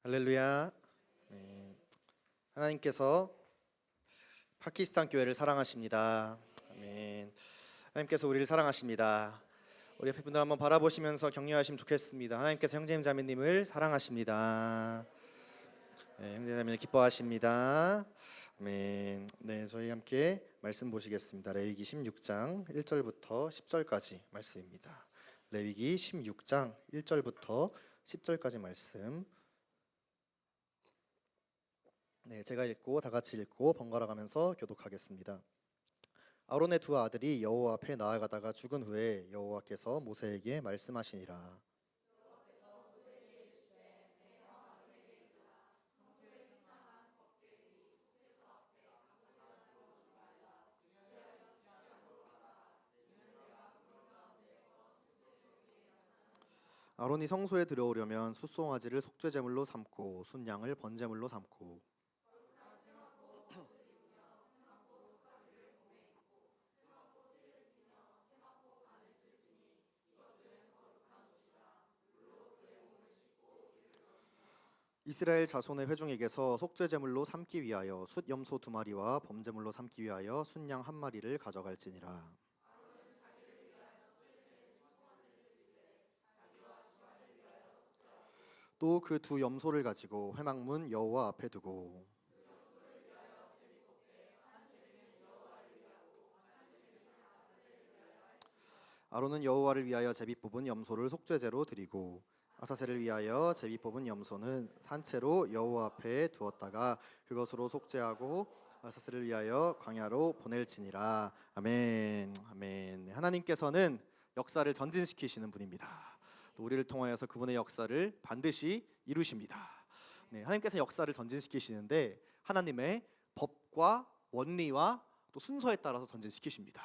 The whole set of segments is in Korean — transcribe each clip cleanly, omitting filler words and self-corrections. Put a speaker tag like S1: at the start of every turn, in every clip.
S1: 할렐루야. 아멘. 하나님께서 파키스탄 교회를 사랑하십니다. 아멘. 하나님께서 우리를 사랑하십니다. 우리 옆에 분들 한번 바라보시면서 격려하시면 좋겠습니다. 하나님께서 형제님 자매님을 사랑하십니다. 네, 형제 자매를 기뻐하십니다. 아멘. 네, 저희 함께 말씀 보시겠습니다. 레위기 16장 1절부터 10절까지 말씀입니다. 레위기 16장 1절부터 10절까지 말씀. 네, 제가 읽고 다 같이 읽고 번갈아 가면서 교독하겠습니다. 아론의 두 아들이 여호와 앞에 나아가다가 죽은 후에 여호와께서 모세에게 말씀하시니라. 아론이 성소에 들어오려면 숫송아지를 속죄제물로 삼고 순양을 번제물로 삼고 이스라엘 자손의 회중에게서 속죄제물로 삼기 위하여 숫 염소 2마리와 범제물로 삼기 위하여 순양 1마리를 가져갈지니라. 또 그 두 염소를 가지고 회막문 여호와 앞에 두고 아론은 여호와를 위하여 제비 뽑은 염소를 속죄제로 드리고 아사셀을 위하여 제비 뽑은 염소는 산채로 여호와 앞에 두었다가 그것으로 속죄하고 아사셀을 위하여 광야로 보낼지니라. 아멘. 아멘. 하나님께서는 역사를 전진시키시는 분입니다. 또 우리를 통하여서 그분의 역사를 반드시 이루십니다. 네, 하나님께서 역사를 전진시키시는데 하나님의 법과 원리와 또 순서에 따라서 전진시키십니다.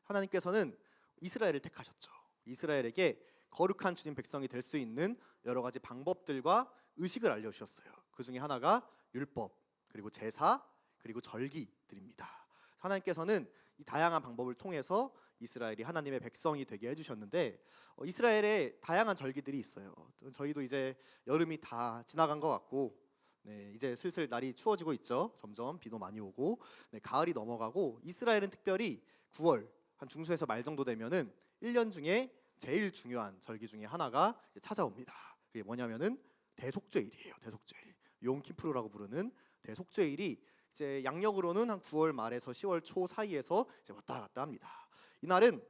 S1: 하나님께서는 이스라엘을 택하셨죠. 이스라엘에게 거룩한 주님 백성이 될 수 있는 여러 가지 방법들과 의식을 알려주셨어요. 그 중에 하나가 율법, 그리고 제사, 그리고 절기들입니다. 하나님께서는 이 다양한 방법을 통해서 이스라엘이 하나님의 백성이 되게 해주셨는데 이스라엘에 다양한 절기들이 있어요. 저희도 이제 여름이 다 지나간 것 같고 네, 이제 슬슬 날이 추워지고 있죠. 점점 비도 많이 오고 네, 가을이 넘어가고 이스라엘은 특별히 9월 한 중순에서 말 정도 되면은 1년 중에 제일 중요한 절기 중에 하나가 찾아옵니다. 그게 뭐냐면은 대속죄일이에요. 대속죄일. 욤키푸르라고 부르는 대속죄일이 이제 양력으로는 한 9월 말에서 10월 초 사이에서 이제 왔다 갔다 합니다. 이 날은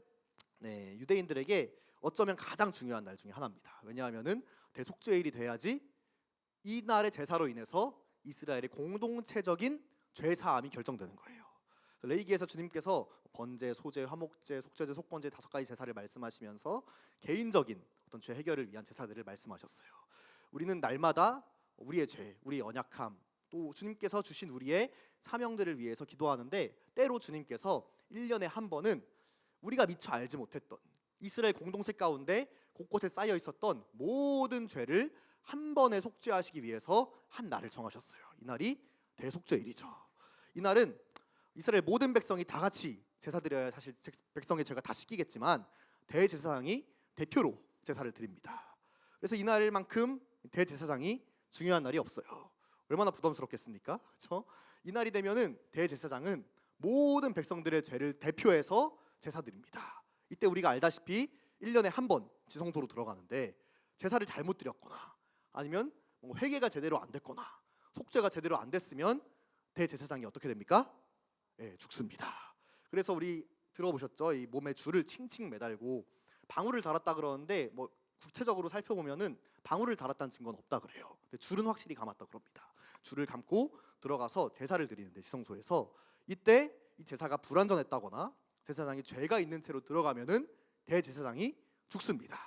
S1: 네, 유대인들에게 어쩌면 가장 중요한 날 중에 하나입니다. 왜냐하면은 대속죄일이 돼야지 이 날의 제사로 인해서 이스라엘의 공동체적인 죄 사함이 결정되는 거예요. 레위기에서 주님께서 번제, 소제, 화목제, 속죄제, 속건제 5가지 제사를 말씀하시면서 개인적인 어떤 죄 해결을 위한 제사들을 말씀하셨어요. 우리는 날마다 우리의 죄, 우리의 연약함, 또 주님께서 주신 우리의 사명들을 위해서 기도하는데 때로 주님께서 1년에 한 번은 우리가 미처 알지 못했던 이스라엘 공동체 가운데 곳곳에 쌓여 있었던 모든 죄를 한 번에 속죄하시기 위해서 한 날을 정하셨어요. 이 날이 대속죄일이죠. 이 날은 이스라엘 모든 백성이 다 같이 제사 드려야 사실 백성의 죄가 다 씻기겠지만 대제사장이 대표로 제사를 드립니다. 그래서 이 날만큼 대제사장이 중요한 날이 없어요. 얼마나 부담스럽겠습니까? 그렇죠? 이 날이 되면은 대제사장은 모든 백성들의 죄를 대표해서 제사 드립니다. 이때 우리가 알다시피 1년에 한 번 지성소로 들어가는데 제사를 잘못 드렸거나 아니면 회개가 제대로 안 됐거나 속죄가 제대로 안 됐으면 대제사장이 어떻게 됩니까? 예, 죽습니다. 그래서 우리 들어보셨죠? 이 몸에 줄을 칭칭 매달고 방울을 달았다 그러는데 뭐 구체적으로 살펴보면은 방울을 달았다는 증거는 없다 그래요. 근데 줄은 확실히 감았다 그럽니다. 줄을 감고 들어가서 제사를 드리는데 지성소에서 이때 이 제사가 불완전했다거나 제사장이 죄가 있는 채로 들어가면은 대제사장이 죽습니다.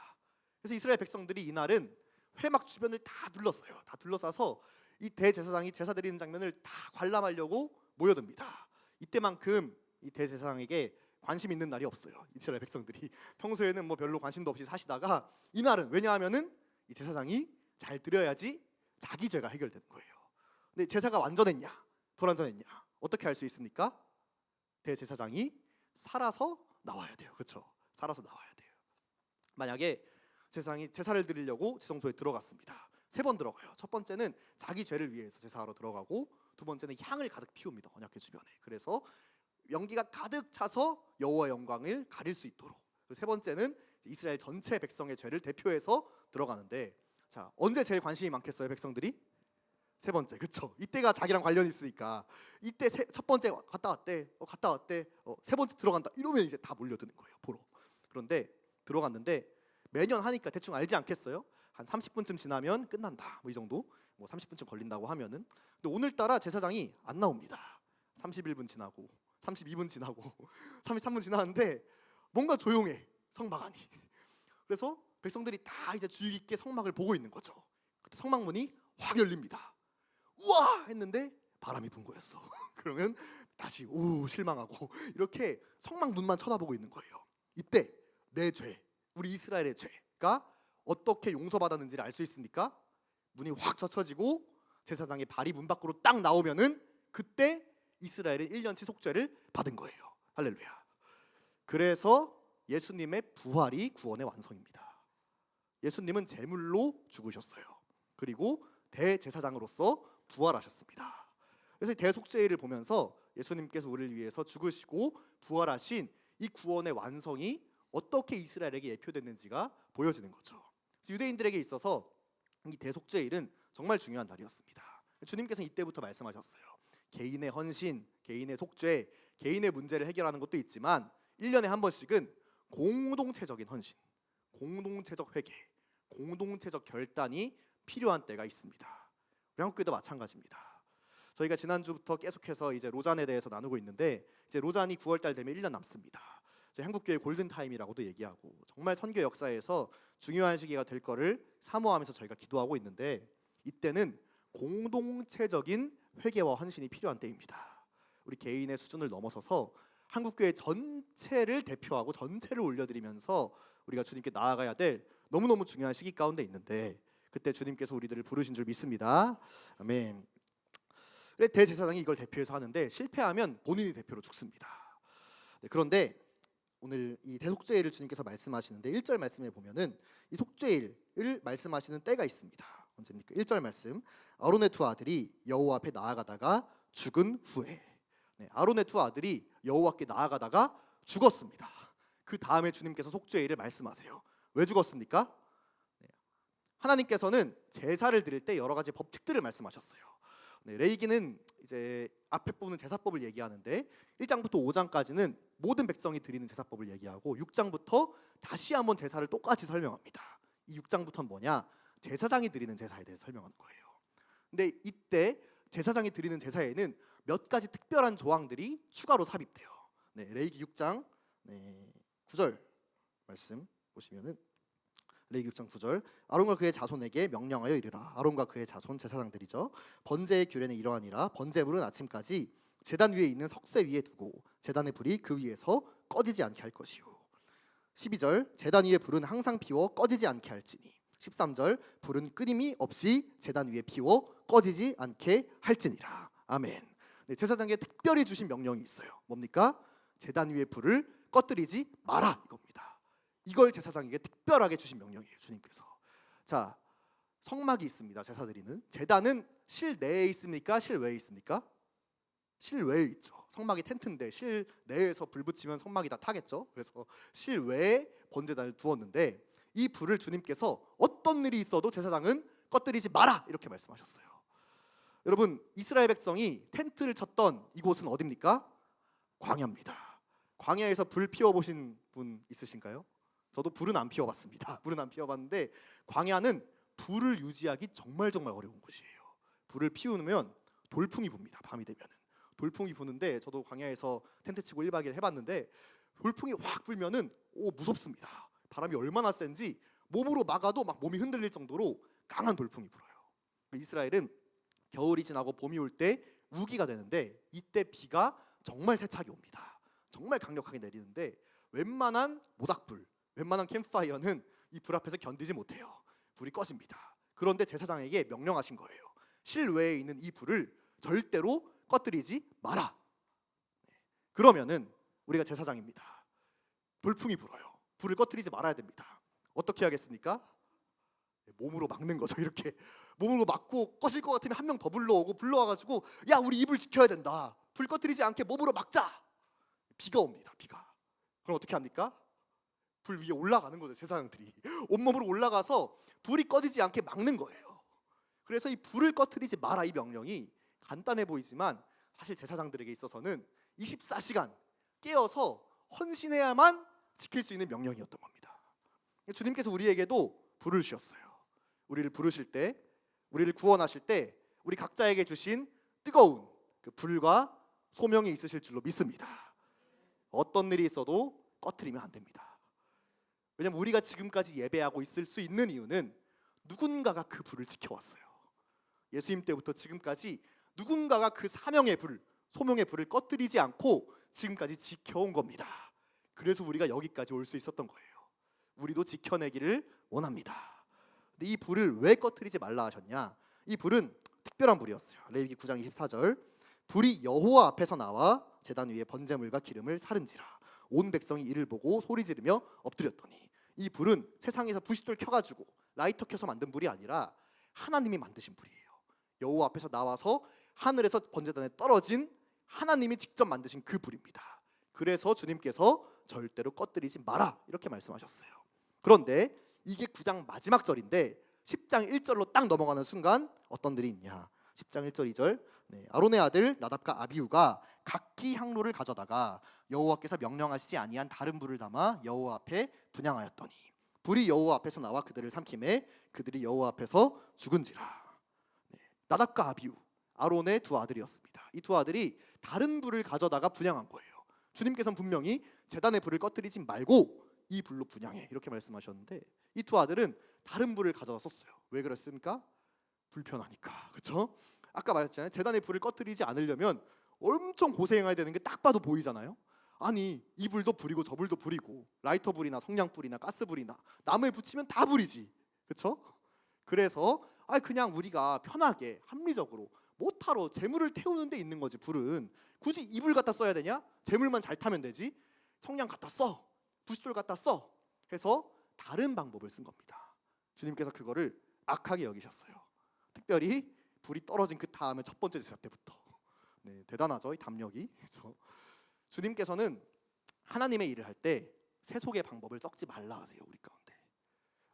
S1: 그래서 이스라엘 백성들이 이날은 회막 주변을 다 둘렀어요. 다 둘러싸서 이 대제사장이 제사 드리는 장면을 다 관람하려고 모여듭니다. 이때만큼 이 대제사장에게 관심 있는 날이 없어요. 이스라엘 백성들이 평소에는 뭐 별로 관심도 없이 사시다가 이날은 왜냐하면은 이 제사장이 잘 드려야지 자기 죄가 해결되는 거예요. 근데 제사가 완전했냐, 불완전했냐 어떻게 알 수 있습니까? 대제사장이 살아서 나와야 돼요. 그렇죠? 살아서 나와야 돼요. 만약에 제사장이 제사를 드리려고 지성소에 들어갔습니다. 세 번 들어가요. 첫 번째는 자기 죄를 위해서 제사하러 들어가고, 두 번째는 향을 가득 피웁니다. 언약궤 주변에. 그래서 연기가 가득 차서 여호와의 영광을 가릴 수 있도록. 세 번째는 이스라엘 전체 백성의 죄를 대표해서 들어가는데, 자, 언제 제일 관심이 많겠어요, 백성들이? 세 번째, 그쵸? 이때가 자기랑 관련이 있으니까. 이때 첫 번째 갔다 왔대, 갔다 왔대, 세 번째 들어간다, 이러면 이제 다 몰려드는 거예요, 보러. 그런데 들어갔는데 매년 하니까 대충 알지 않겠어요? 한 30분쯤 지나면 끝난다, 뭐 이 정도. 뭐 30분쯤 걸린다고 하면은. 근데 오늘따라 제사장이 안 나옵니다. 31분 지나고 32분 지나고 33분 지나는데 뭔가 조용해, 성막 안이. 그래서 백성들이 다 이제 주의 깊게 성막을 보고 있는 거죠. 그때 성막문이 확 열립니다. 우와 했는데 바람이 분 거였어. 그러면 다시 실망하고 이렇게 성막 문만 쳐다보고 있는 거예요. 이때 내 죄, 우리 이스라엘의 죄가 어떻게 용서받았는지를 알 수 있습니까? 문이 확 젖혀지고 제사장의 발이 문 밖으로 딱 나오면은 그때 이스라엘은 1년치 속죄를 받은 거예요. 할렐루야. 그래서 예수님의 부활이 구원의 완성입니다. 예수님은 제물로 죽으셨어요. 그리고 대제사장으로서 부활하셨습니다. 그래서 대속죄를 보면서 예수님께서 우리를 위해서 죽으시고 부활하신 이 구원의 완성이 어떻게 이스라엘에게 예표됐는지가 보여지는 거죠. 유대인들에게 있어서 이 대속죄일은 정말 중요한 날이었습니다. 주님께서는 이때부터 말씀하셨어요. 개인의 헌신, 개인의 속죄, 개인의 문제를 해결하는 것도 있지만 1년에 한 번씩은 공동체적인 헌신, 공동체적 회개, 공동체적 결단이 필요한 때가 있습니다. 우리 한국교회도 마찬가지입니다. 저희가 지난주부터 계속해서 이제 로잔에 대해서 나누고 있는데, 이제 로잔이 9월달 되면 1년 남습니다. 한국교회 골든타임이라고도 얘기하고, 정말 선교 역사에서 중요한 시기가 될 거를 사모하면서 저희가 기도하고 있는데, 이때는 공동체적인 회개와 헌신이 필요한 때입니다. 우리 개인의 수준을 넘어서서 한국교회 전체를 대표하고 전체를 올려드리면서 우리가 주님께 나아가야 될 너무너무 중요한 시기 가운데 있는데, 그때 주님께서 우리들을 부르신 줄 믿습니다. 아멘. 대제사장이 이걸 대표해서 하는데 실패하면 본인이 대표로 죽습니다. 그런데 오늘 이 대속죄일을 주님께서 말씀하시는데 1절 말씀에 보면은 이 속죄일을 말씀하시는 때가 있습니다. 언제입니까? 1절 말씀. 아론의 두 아들이 여호와 앞에 나아가다가 죽은 후에. 아론의 두 아들이 여호와께 나아가다가 죽었습니다. 그 다음에 주님께서 속죄일을 말씀하세요. 왜 죽었습니까? 하나님께서는 제사를 드릴 때 여러 가지 법칙들을 말씀하셨어요. 레위기는 이제 앞에 부분은 제사법을 얘기하는데 1장부터 5장까지는 모든 백성이 드리는 제사법을 얘기하고 6장부터 다시 한번 제사를 똑같이 설명합니다. 이 6장부터는 뭐냐? 제사장이 드리는 제사에 대해서 설명하는 거예요. 근데 이때 제사장이 드리는 제사에는 몇 가지 특별한 조항들이 추가로 삽입돼요. 레위기 6장 9절 말씀 보시면은, 레위기 6장 9절. 아론과 그의 자손에게 명령하여 이르라. 아론과 그의 자손 제사장들이죠. 번제의 규례는 이러하니라. 번제물은 아침까지 제단 위에 있는 석쇠 위에 두고 제단의 불이 그 위에서 꺼지지 않게 할 것이요. 12절. 제단 위에 불은 항상 피워 꺼지지 않게 할지니. 13절. 불은 끊임이 없이 제단 위에 피워 꺼지지 않게 할지니라. 아멘. 제사장에게 특별히 주신 명령이 있어요. 뭡니까? 제단 위에 불을 꺼뜨리지 마라, 이겁니다. 이걸 제사장에게 특별하게 주신 명령이에요, 주님께서. 자, 성막이 있습니다. 제사 드리는 제단은 실내에 있습니까? 실외에 있습니까? 실외에 있죠. 성막이 텐트인데 실내에서 불 붙이면 성막이 다 타겠죠. 그래서 실외에 번제단을 두었는데 이 불을 주님께서 어떤 일이 있어도 제사장은 꺼뜨리지 마라, 이렇게 말씀하셨어요. 여러분, 이스라엘 백성이 텐트를 쳤던 이곳은 어디입니까? 광야입니다. 광야에서 불 피워보신 분 있으신가요? 저도 불은 안 피워봤습니다. 불은 안 피워봤는데 광야는 불을 유지하기 정말 어려운 곳이에요. 불을 피우면 돌풍이 붑니다. 밤이 되면은 돌풍이 부는데, 저도 광야에서 텐트 치고 1박 2일 해봤는데 돌풍이 확 불면은 무섭습니다. 바람이 얼마나 센지 몸으로 막아도 막 몸이 흔들릴 정도로 강한 돌풍이 불어요. 이스라엘은 겨울이 지나고 봄이 올 때 우기가 되는데, 이때 비가 정말 세차게 옵니다. 정말 강력하게 내리는데 웬만한 모닥불, 웬만한 캠프파이어는 이 불 앞에서 견디지 못해요. 불이 꺼집니다. 그런데 제사장에게 명령하신 거예요. 실외에 있는 이 불을 절대로 꺼뜨리지 마라. 그러면은 우리가 제사장입니다. 돌풍이 불어요. 불을 꺼뜨리지 말아야 됩니다. 어떻게 하겠습니까? 몸으로 막는 거죠. 이렇게 몸으로 막고 꺼질 것 같으면 한 명 더 불러와가지고 야 우리 이불 지켜야 된다. 불 꺼뜨리지 않게 몸으로 막자. 비가 옵니다. 비가. 그럼 어떻게 합니까? 불 위에 올라가는 거죠. 제사장들이 온몸으로 올라가서 불이 꺼지지 않게 막는 거예요. 그래서 이 불을 꺼뜨리지 마라 이 명령이 간단해 보이지만 사실 제사장들에게 있어서는 24시간 깨어서 헌신해야만 지킬 수 있는 명령이었던 겁니다. 주님께서 우리에게도 부르셨어요. 우리를 부르실 때, 우리를 구원하실 때 우리 각자에게 주신 뜨거운 그 불과 소명이 있으실 줄로 믿습니다. 어떤 일이 있어도 꺼트리면 안 됩니다. 왜냐하면 우리가 지금까지 예배하고 있을 수 있는 이유는 누군가가 그 불을 지켜왔어요. 예수님 때부터 지금까지 누군가가 그 사명의 불, 소명의 불을 꺼뜨리지 않고 지금까지 지켜온 겁니다. 그래서 우리가 여기까지 올 수 있었던 거예요. 우리도 지켜내기를 원합니다. 근데 이 불을 왜 꺼뜨리지 말라 하셨냐? 이 불은 특별한 불이었어요. 레위기 9장 24절 불이 여호와 앞에서 나와 제단 위에 번제물과 기름을 사른지라 온 백성이 이를 보고 소리 지르며 엎드렸더니 이 불은 세상에서 부싯돌 켜가지고 라이터 켜서 만든 불이 아니라 하나님이 만드신 불이에요. 여호와 앞에서 나와서 하늘에서 번제단에 떨어진 하나님이 직접 만드신 그 불입니다. 그래서 주님께서 절대로 꺼뜨리지 마라 이렇게 말씀하셨어요. 그런데 이게 9장 마지막 절인데 10장 1절로 딱 넘어가는 순간 어떤 일이 있냐? 10장 1절 2절 아론의 아들 나답과 아비후가 각기 향로를 가져다가 여호와께서 명령하시지 아니한 다른 불을 담아 여호와 앞에 분향하였더니 불이 여호와 앞에서 나와 그들을 삼키매 그들이 여호와 앞에서 죽은지라. 나답과 아비후 아론의 두 아들이었습니다. 이 두 아들이 다른 불을 가져다가 분향한 거예요. 주님께서는 분명히 제단의 불을 꺼뜨리지 말고 이 불로 분향해 이렇게 말씀하셨는데 이 두 아들은 다른 불을 가져다 썼어요. 왜 그랬습니까? 불편하니까. 그렇죠? 아까 말했잖아요. 제단의 불을 꺼뜨리지 않으려면 엄청 고생해야 되는 게 딱 봐도 보이잖아요. 아니 이 불도 불이고 저 불도 불이고 라이터 불이나 성냥 불이나 가스 불이나 나무에 붙이면 다 불이지. 그렇죠? 그래서 그냥 우리가 편하게 합리적으로 못하러 재물을 태우는 데 있는 거지. 불은 굳이 이불 갖다 써야 되냐? 재물만 잘 타면 되지. 성냥 갖다 써, 부싯돌 갖다 써 해서 다른 방법을 쓴 겁니다. 주님께서 그거를 악하게 여기셨어요. 특별히 불이 떨어진 그 다음에 첫 번째 제사 때부터. 대단하죠 이 담력이. 그렇죠? 주님께서는 하나님의 일을 할 때 세속의 방법을 썩지 말라 하세요. 우리 가운데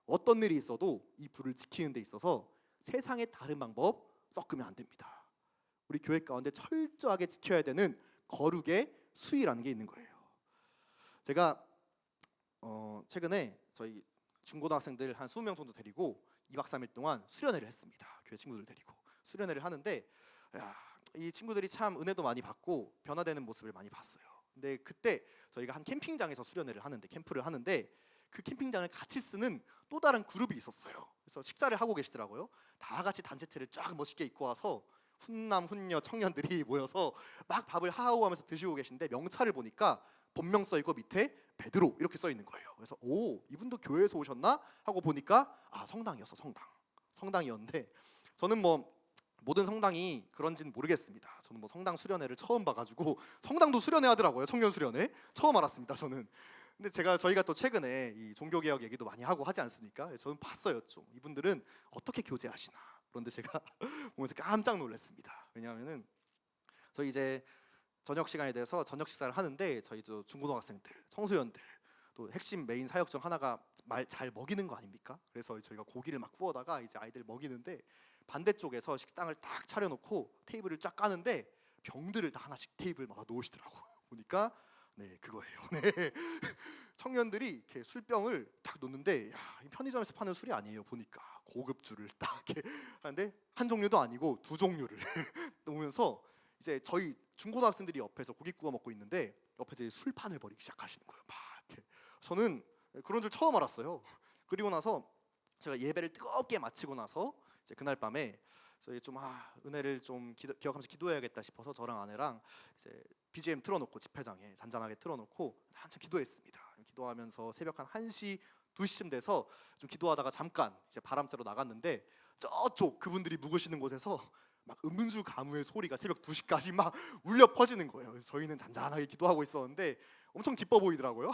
S1: 어떤 일이 있어도 이 불을 지키는 데 있어서 세상의 다른 방법 섞으면 안 됩니다. 우리 교회 가운데 철저하게 지켜야 되는 거룩의 수위라는 게 있는 거예요. 제가 최근에 저희 중고등학생들 한 20명 정도 데리고 2박 3일 동안 수련회를 했습니다. 교회 친구들 데리고 수련회를 하는데 이 친구들이 참 은혜도 많이 받고 변화되는 모습을 많이 봤어요. 근데 그때 저희가 한 캠핑장에서 수련회를 하는데 캠프를 하는데 그 캠핑장을 같이 쓰는 또 다른 그룹이 있었어요. 그래서 식사를 하고 계시더라고요. 다 같이 단체티를 쫙 멋있게 입고 와서 훈남 훈녀 청년들이 모여서 막 밥을 하하호하면서 드시고 계신데 명찰을 보니까 본명 써 있고 밑에 베드로 이렇게 써 있는 거예요. 그래서 오 이분도 교회에서 오셨나 하고 보니까 성당이었어. 성당이었는데 저는 모든 성당이 그런지는 모르겠습니다. 저는 성당 수련회를 처음 봐가지고 성당도 수련회 하더라고요. 청년 수련회 처음 알았습니다. 저는. 근데 저희가 또 최근에 이 종교개혁 얘기도 많이 하고 하지 않습니까? 저는 봤어요. 좀 이분들은 어떻게 교제하시나. 그런데 제가 보면서 깜짝 놀랐습니다. 왜냐하면은 저희 이제 저녁 시간에 대해서 저녁 식사를 하는데 저희도 중고등학생들, 청소년들 또 핵심 메인 사역 중 하나가 말 잘 먹이는 거 아닙니까? 그래서 저희가 고기를 막 구워다가 이제 아이들 먹이는데 반대쪽에서 식당을 딱 차려놓고 테이블을 쫙 까는데 병들을 다 하나씩 테이블마다 놓으시더라고요. 보니까 그거예요. 청년들이 이렇게 술병을 딱 놓는데 편의점에서 파는 술이 아니에요. 보니까 고급 주를 딱 이렇게 하는데 한 종류도 아니고 두 종류를 놓으면서 이제 저희 중고등학생들이 옆에서 고기 구워 먹고 있는데 옆에서 이제 술판을 벌이기 시작하시는 거예요. 막 이렇게. 저는 그런 줄 처음 알았어요. 그리고 나서 제가 예배를 뜨겁게 마치고 나서 이제 그날 밤에 저희 좀 은혜를 좀 기억하면서 기도해야겠다 싶어서 저랑 아내랑 이제 BGM 틀어놓고 집회장에 잔잔하게 틀어놓고 한참 기도했습니다. 기도하면서 새벽 한 1시, 2시쯤 돼서 좀 기도하다가 잠깐 이제 바람 쐬러 나갔는데 저쪽 그분들이 묵으시는 곳에서 막 음주 가무의 소리가 새벽 2시까지 막 울려 퍼지는 거예요. 그래서 저희는 잔잔하게 기도하고 있었는데 엄청 기뻐 보이더라고요.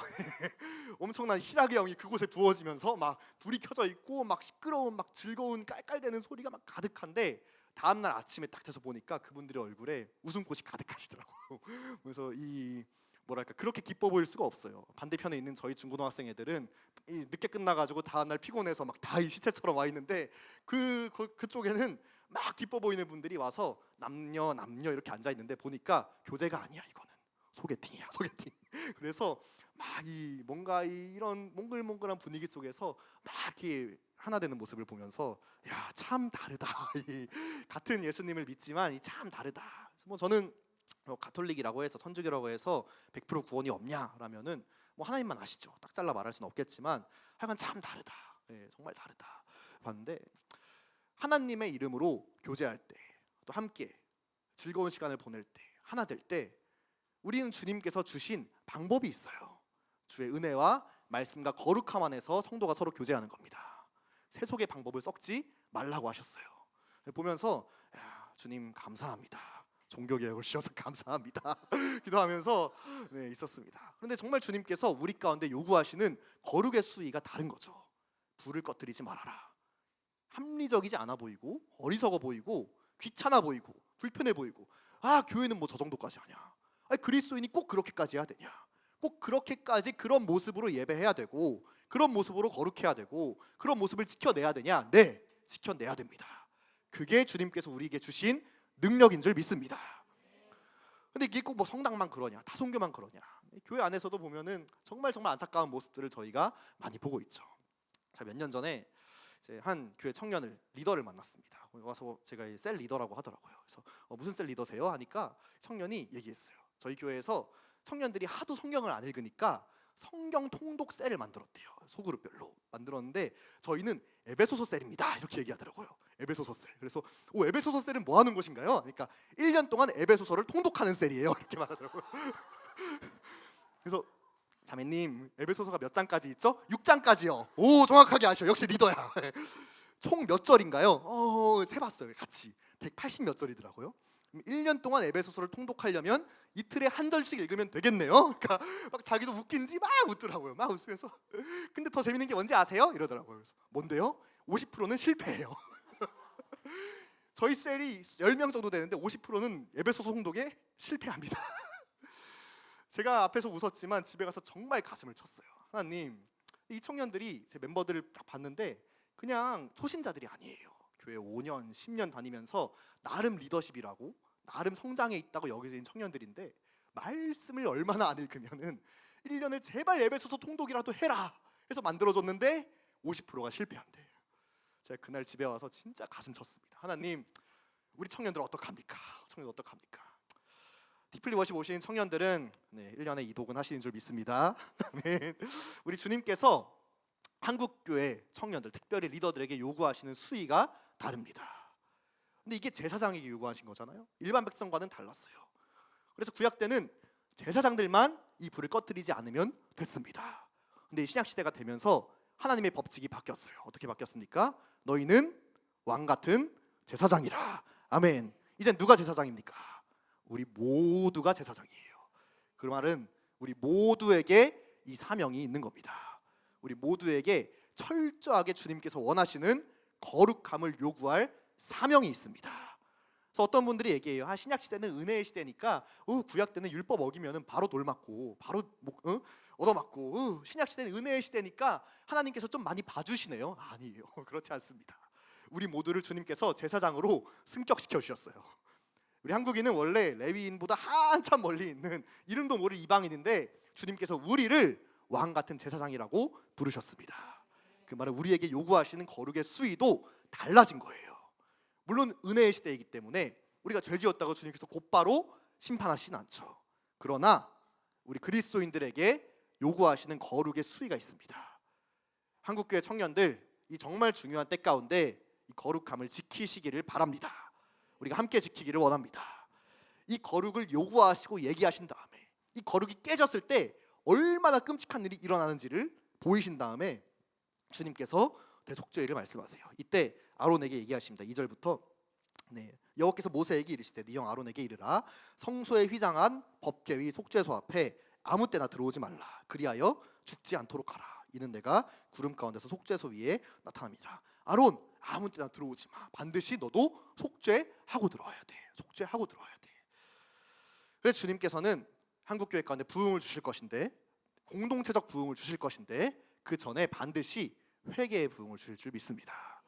S1: 엄청난 희락의 영이 그곳에 부어지면서 막 불이 켜져 있고 막 시끄러운 막 즐거운 깔깔대는 소리가 막 가득한데 다음날 아침에 딱 돼서 보니까 그분들의 얼굴에 웃음꽃이 가득하시더라고요. 그래서 이 뭐랄까 그렇게 기뻐 보일 수가 없어요. 반대편에 있는 저희 중고등학생 애들은 늦게 끝나가지고 다음날 피곤해서 막 다 이 시체처럼 와 있는데 그쪽에는 막 기뻐 보이는 분들이 와서 남녀 이렇게 앉아 있는데 보니까 교제가 아니야, 이거는 소개팅이야, 소개팅. 그래서 막 이 뭔가 이런 몽글몽글한 분위기 속에서 막 이렇게 하나 되는 모습을 보면서 야, 참 다르다. 이 같은 예수님을 믿지만 이 참 다르다. 그래서 뭐 저는 가톨릭이라고 해서 천주교라고 해서 100% 구원이 없냐라면은 뭐 하나님만 아시죠. 딱 잘라 말할 수는 없겠지만 하여간 참 다르다. 예, 정말 다르다. 봤는데 하나님의 이름으로 교제할 때, 또 함께 즐거운 시간을 보낼 때, 하나 될 때 우리는 주님께서 주신 방법이 있어요. 주의 은혜와 말씀과 거룩함 안에서 성도가 서로 교제하는 겁니다. 세속의 방법을 썩지 말라고 하셨어요. 보면서 야, 주님 감사합니다. 종교개혁을 주셔서 감사합니다. 기도하면서 있었습니다. 그런데 정말 주님께서 우리 가운데 요구하시는 거룩의 수위가 다른 거죠. 불을 꺼뜨리지 말아라. 합리적이지 않아 보이고 어리석어 보이고 귀찮아 보이고 불편해 보이고 아, 교회는 뭐 저 정도까지 하냐. 아니, 그리스도인이 꼭 그렇게까지 해야 되냐. 꼭 그렇게까지 그런 모습으로 예배해야 되고 그런 모습으로 거룩해야 되고 그런 모습을 지켜내야 되냐. 네, 지켜내야 됩니다. 그게 주님께서 우리에게 주신 능력인 줄 믿습니다. 근데 이게 꼭 뭐 성당만 그러냐, 다송교만 그러냐. 교회 안에서도 보면은 정말 안타까운 모습들을 저희가 많이 보고 있죠. 자, 몇 년 전에 이제 한 교회 청년을 리더를 만났습니다. 와서 제가 셀 리더라고 하더라고요. 그래서 무슨 셀 리더세요? 하니까 청년이 얘기했어요. 저희 교회에서 청년들이 하도 성경을 안 읽으니까 성경 통독 셀을 만들었대요. 소그룹별로 만들었는데 저희는 에베소서 셀입니다. 이렇게 얘기하더라고요. 에베소서 셀. 그래서 에베소서 셀은 뭐 하는 곳인가요? 그러니까 1년 동안 에베소서를 통독하는 셀이에요. 이렇게 말하더라고요. 그래서 자매님, 에베소서가 몇 장까지 있죠? 6장까지요. 오, 정확하게 아셔. 역시 리더야. 총 몇 절인가요? 세봤어요. 같이 180 몇 절이더라고요. 1년 동안 에베소서를 통독하려면 이틀에 한 절씩 읽으면 되겠네요. 그러니까 막 자기도 웃긴지 막 웃더라고요. 막 웃으면서 근데 더 재밌는 게 뭔지 아세요? 이러더라고요. 그래서 뭔데요? 50%는 실패해요. 저희 셀이 10명 정도 되는데 50%는 에베소서 통독에 실패합니다. 제가 앞에서 웃었지만 집에 가서 정말 가슴을 쳤어요. 하나님, 이 청년들이 제 멤버들을 딱 봤는데 그냥 초신자들이 아니에요. 교회 5년, 10년 다니면서 나름 리더십이라고 나름 성장해 있다고 여겨진 청년들인데 말씀을 얼마나 안 읽으면은 1년을 제발 에베소서 통독이라도 해라 해서 만들어줬는데 50%가 실패한대. 제가 그날 집에 와서 진짜 가슴 쳤습니다. 하나님, 우리 청년들 어떡합니까? 청년들 어떡합니까? 디플리 워십 오신 청년들은 1년에 이독은 하시는 줄 믿습니다. 우리 주님께서 한국교회 청년들, 특별히 리더들에게 요구하시는 수위가 다릅니다. 근데 이게 제사장에게 요구하신 거잖아요. 일반 백성과는 달랐어요. 그래서 구약 때는 제사장들만 이 불을 꺼뜨리지 않으면 됐습니다. 근데 신약 시대가 되면서 하나님의 법칙이 바뀌었어요. 어떻게 바뀌었습니까? 너희는 왕 같은 제사장이라. 아멘. 이젠 누가 제사장입니까? 우리 모두가 제사장이에요. 그 말은 우리 모두에게 이 사명이 있는 겁니다. 우리 모두에게 철저하게 주님께서 원하시는 거룩함을 요구할 사명이 있습니다. 그래서 어떤 분들이 얘기해요. 신약 시대는 은혜의 시대니까 구약 때는 율법 어기면은 바로 돌 맞고 바로 얻어맞고 신약 시대는 은혜의 시대니까 하나님께서 좀 많이 봐주시네요. 아니에요. 그렇지 않습니다. 우리 모두를 주님께서 제사장으로 승격시켜 주셨어요. 우리 한국인은 원래 레위인보다 한참 멀리 있는 이름도 모를 이방인인데 주님께서 우리를 왕 같은 제사장이라고 부르셨습니다. 그 말은 우리에게 요구하시는 거룩의 수위도 달라진 거예요. 물론 은혜의 시대이기 때문에 우리가 죄 지었다고 주님께서 곧바로 심판하시진 않죠. 그러나 우리 그리스도인들에게 요구하시는 거룩의 수위가 있습니다. 한국교회 청년들, 이 정말 중요한 때 가운데 이 거룩함을 지키시기를 바랍니다. 우리가 함께 지키기를 원합니다. 이 거룩을 요구하시고 얘기하신 다음에 이 거룩이 깨졌을 때 얼마나 끔찍한 일이 일어나는지를 보이신 다음에 주님께서 대속죄를 말씀하세요. 이때 아론에게 얘기하십니다. 2절부터 여호와께서 모세에게 이르시되 네 형 아론에게 이르라. 성소에 휘장한 법궤의 속죄소 앞에 아무 때나 들어오지 말라. 그리하여 죽지 않도록 하라. 이는 내가 구름 가운데서 속죄소 위에 나타납니다. 아론, 아무 때나 들어오지 마. 반드시 너도 속죄하고 들어와야 돼. 속죄하고 들어와야 돼. 그래서 주님께서는 한국교회 가운데 부흥을 주실 것인데, 공동체적 부흥을 주실 것인데, 그 전에 반드시 회개의 부흥을 주실 줄 믿습니다.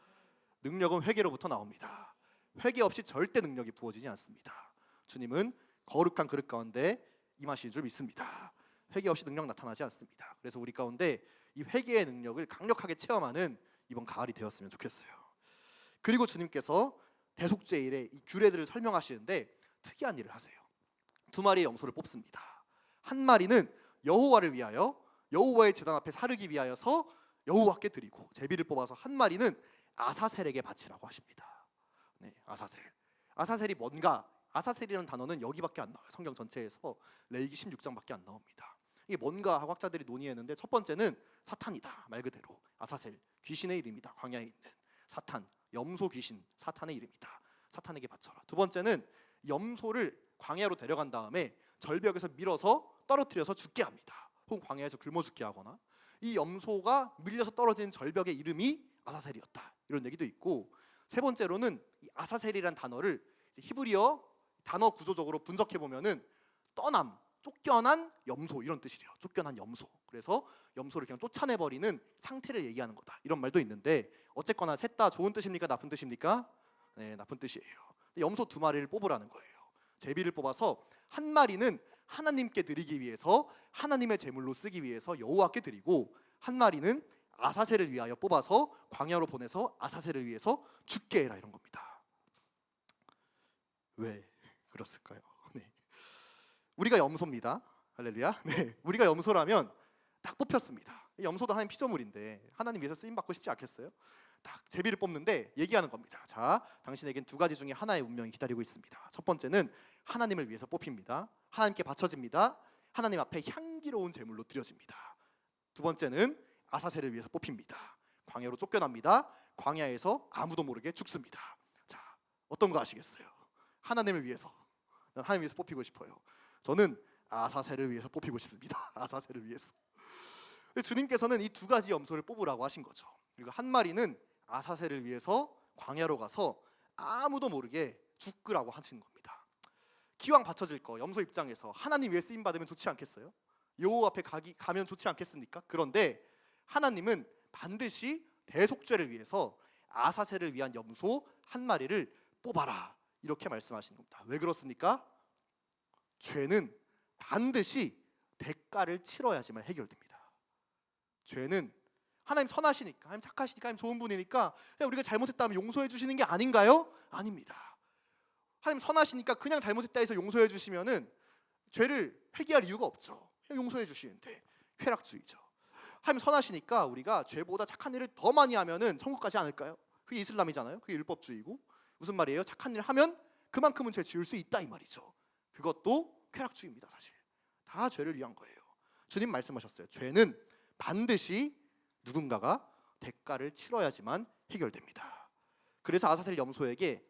S1: 능력은 회개로부터 나옵니다. 회개 없이 절대 능력이 부어지지 않습니다. 주님은 거룩한 그릇 가운데 임하실 줄 믿습니다. 회개 없이 능력 나타나지 않습니다. 그래서 우리 가운데 이 회개의 능력을 강력하게 체험하는 이번 가을이 되었으면 좋겠어요. 그리고 주님께서 대속죄일에 이 규례들을 설명하시는데 특이한 일을 하세요. 두 마리의 염소를 뽑습니다. 한 마리는 여호와를 위하여, 여호와의 제단 앞에 사르기 위하여서 여호와께 드리고, 제비를 뽑아서 한 마리는 아사셀에게 바치라고 하십니다. 네, 아사셀. 아사셀이 뭔가? 아사셀이라는 단어는 여기밖에 안 나와요. 성경 전체에서 레위기 16장밖에 안 나옵니다. 이게 뭔가 하고 학자들이 논의했는데, 첫 번째는 사탄이다. 말 그대로 아사셀, 귀신의 이름이다. 광야에 있는 사탄, 염소 귀신, 사탄의 이름이다. 사탄에게 바쳐라. 두 번째는 염소를 광야로 데려간 다음에 절벽에서 밀어서 떨어뜨려서 죽게 합니다. 혹은 광야에서 굶어 죽게 하거나, 이 염소가 밀려서 떨어진 절벽의 이름이 아사셀이었다. 이런 얘기도 있고, 세 번째로는 이 아사셀이란 단어를 히브리어 단어 구조적으로 분석해 보면은 떠남, 쫓겨난 염소 이런 뜻이래요. 쫓겨난 염소. 그래서 염소를 그냥 쫓아내버리는 상태를 얘기하는 거다. 이런 말도 있는데, 어쨌거나 셋 다 좋은 뜻입니까? 나쁜 뜻입니까? 네, 나쁜 뜻이에요. 염소 두 마리를 뽑으라는 거예요. 제비를 뽑아서 한 마리는 하나님께 드리기 위해서, 하나님의 제물로 쓰기 위해서 여호와께 드리고, 한 마리는 아사셀을 위하여 뽑아서 광야로 보내서 아사셀을 위해서 죽게 해라. 이런 겁니다. 왜 그랬을까요? 네. 우리가 염소입니다. 할렐루야. 네, 우리가 염소라면 딱 뽑혔습니다. 염소도 하나님 피조물인데 하나님 위해서 쓰임 받고 싶지 않겠어요? 딱 제비를 뽑는데 얘기하는 겁니다. 자, 당신에겐 두 가지 중에 하나의 운명이 기다리고 있습니다. 첫 번째는 하나님을 위해서 뽑힙니다. 하나님께 바쳐집니다. 하나님 앞에 향기로운 제물로 드려집니다. 두 번째는 아사셀을 위해서 뽑힙니다. 광야로 쫓겨납니다. 광야에서 아무도 모르게 죽습니다. 자, 어떤 거 아시겠어요? 하나님을 위해서. 난 하나님 위해서 뽑히고 싶어요. 저는 아사셀을 위해서 뽑히고 싶습니다. 아사셀을 위해서. 주님께서는 이 두 가지 염소를 뽑으라고 하신 거죠. 그리고 한 마리는 아사셀을 위해서 광야로 가서 아무도 모르게 죽으라고 하신 겁니다. 기왕 바쳐질 거, 염소 입장에서 하나님 위해 쓰임 받으면 좋지 않겠어요? 여호와 앞에 가면 좋지 않겠습니까? 그런데 하나님은 반드시 대속죄를 위해서 아사셀을 위한 염소 한 마리를 뽑아라, 이렇게 말씀하시는 겁니다. 왜 그렇습니까? 죄는 반드시 대가를 치러야지만 해결됩니다. 죄는 하나님 선하시니까, 하나님 착하시니까, 하나님 좋은 분이니까 그냥 우리가 잘못했다면 용서해 주시는 게 아닌가요? 아닙니다. 하나님 선하시니까 그냥 잘못했다 해서 용서해 주시면은 죄를 회개할 이유가 없죠. 그냥 용서해 주시는데 쾌락주의죠. 하나님 선하시니까 우리가 죄보다 착한 일을 더 많이 하면은 천국 가지 않을까요? 그게 이슬람이잖아요. 그게 율법주의고. 무슨 말이에요? 착한 일을 하면 그만큼은 죄 지을 수 있다 이 말이죠. 그것도 쾌락주의입니다. 사실 다 죄를 위한 거예요. 주님 말씀하셨어요. 죄는 반드시 누군가가 대가를 치러야지만 해결됩니다. 그래서 아사셀 염소에게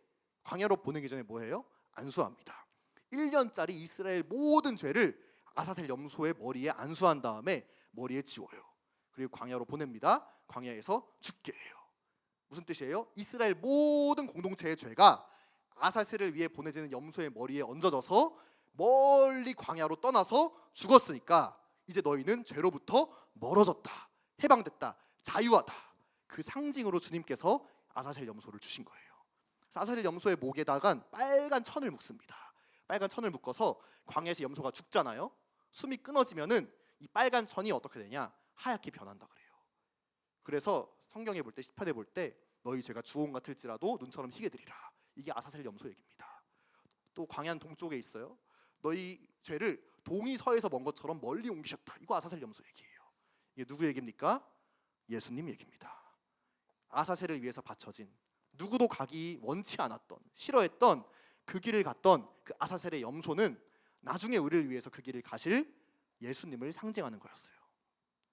S1: 광야로 보내기 전에 뭐해요? 안수합니다. 1년짜리 이스라엘 모든 죄를 아사셀 염소의 머리에 안수한 다음에 머리에 지워요. 그리고 광야로 보냅니다. 광야에서 죽게 해요. 무슨 뜻이에요? 이스라엘 모든 공동체의 죄가 아사셀을 위해 보내지는 염소의 머리에 얹어져서 멀리 광야로 떠나서 죽었으니까 이제 너희는 죄로부터 멀어졌다, 해방됐다, 자유하다. 그 상징으로 주님께서 아사셀 염소를 주신 거예요. 아사셀 염소의 목에다가 빨간 천을 묶습니다. 빨간 천을 묶어서 광야에서 염소가 죽잖아요. 숨이 끊어지면은 이 빨간 천이 어떻게 되냐? 하얗게 변한다 그래요. 그래서 성경에 볼 때, 시편에 볼 때 너희 죄가 주홍 같을지라도 눈처럼 희게 되리라. 이게 아사셀 염소 얘기입니다. 또 광야는 동쪽에 있어요. 너희 죄를 동이 서에서 먼 것처럼 멀리 옮기셨다. 이거 아사셀 염소 얘기예요. 이게 누구 얘기입니까? 예수님 얘기입니다. 아사셀을 위해서 바쳐진, 누구도 가기 원치 않았던, 싫어했던 그 길을 갔던 그 아사셀의 염소는 나중에 우리를 위해서 그 길을 가실 예수님을 상징하는 거였어요.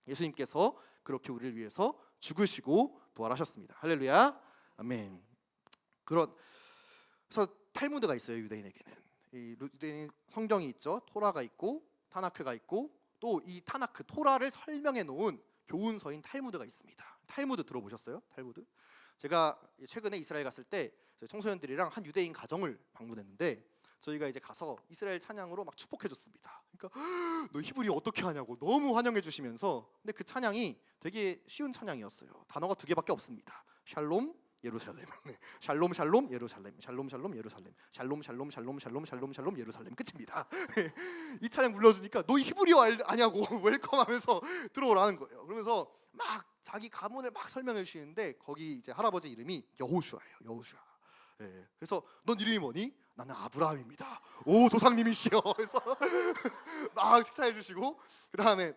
S1: 예수님께서 그렇게 우리를 위해서 죽으시고 부활하셨습니다. 할렐루야, 아멘. 그래서 탈무드가 있어요. 유대인에게는 이 유대인 성경이 있죠. 토라가 있고 타나크가 있고 또 이 타나크 토라를 설명해 놓은 교훈서인 탈무드가 있습니다. 탈무드 들어보셨어요? 탈무드? 제가 최근에 이스라엘 갔을 때 청소년들이랑 한 유대인 가정을 방문했는데 저희가 이제 가서 이스라엘 찬양으로 막 축복해 줬습니다. 그러니까 너 히브리 어떻게 하냐고 너무 환영해 주시면서, 근데 그 찬양이 되게 쉬운 찬양이었어요. 단어가 2개밖에 없습니다. 샬롬 예루살렘, 네. 샬롬 샬롬 예루살렘, 샬롬 샬롬 예루살렘, 샬롬 샬롬 샬롬 샬롬 샬롬 샬롬 예루살렘, 끝입니다. 이 찬양 불러주니까 너 히브리어 아냐고 웰컴하면서 들어오라는 거예요. 그러면서 막 자기 가문을 막 설명해 주시는데 거기 이제 할아버지 이름이 여호슈아예요. 여호슈아. 예, 그래서 넌 이름이 뭐니? 나는 아브라함입니다. 오, 조상님이시여. 그래서 막 식사해 주시고, 그 다음에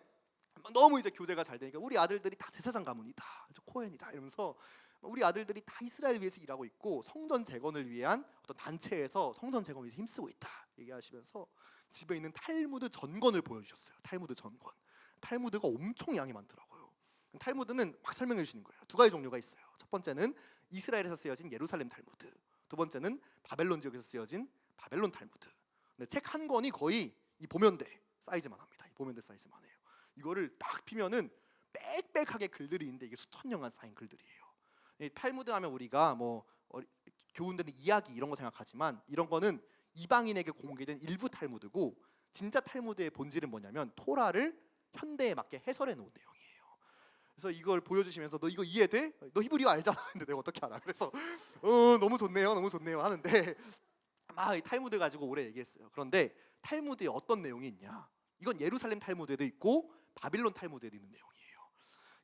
S1: 너무 이제 교제가 잘 되니까 우리 아들들이 다 제사장 가문이다, 코헨이다 이러면서 우리 아들들이 다 이스라엘 위해서 일하고 있고 성전 재건을 위한 어떤 단체에서 성전 재건을 위해서 힘쓰고 있다 얘기하시면서 집에 있는 탈무드 전권을 보여주셨어요. 탈무드 전권. 탈무드가 엄청 양이 많더라고요. 탈무드는 막 설명해 주시는 거예요. 2가지 종류가 있어요. 첫 번째는 이스라엘에서 쓰여진 예루살렘 탈무드, 두 번째는 바벨론 지역에서 쓰여진 바벨론 탈무드. 근데 책 한 권이 거의 이 보면대 사이즈만 합니다. 이 보면대 사이즈만 해요. 이거를 딱 피면은 빽빽하게 글들이 있는데 이게 수천 년간 쌓인 글들이에요. 이 탈무드 하면 우리가 뭐 교훈되는 이야기 이런 거 생각하지만 이런 거는 이방인에게 공개된 일부 탈무드고, 진짜 탈무드의 본질은 뭐냐면 토라를 현대에 맞게 해설해 놓은 내용이에요. 그래서 이걸 보여주시면서 너 이거 이해돼? 너 히브리어 알잖아. 근데 내가 어떻게 알아? 그래서 너무 좋네요, 너무 좋네요 하는데 막 이 탈무드 가지고 오래 얘기했어요. 그런데 탈무드에 어떤 내용이 있냐? 이건 예루살렘 탈무드에도 있고 바빌론 탈무드에도 있는 내용이에요.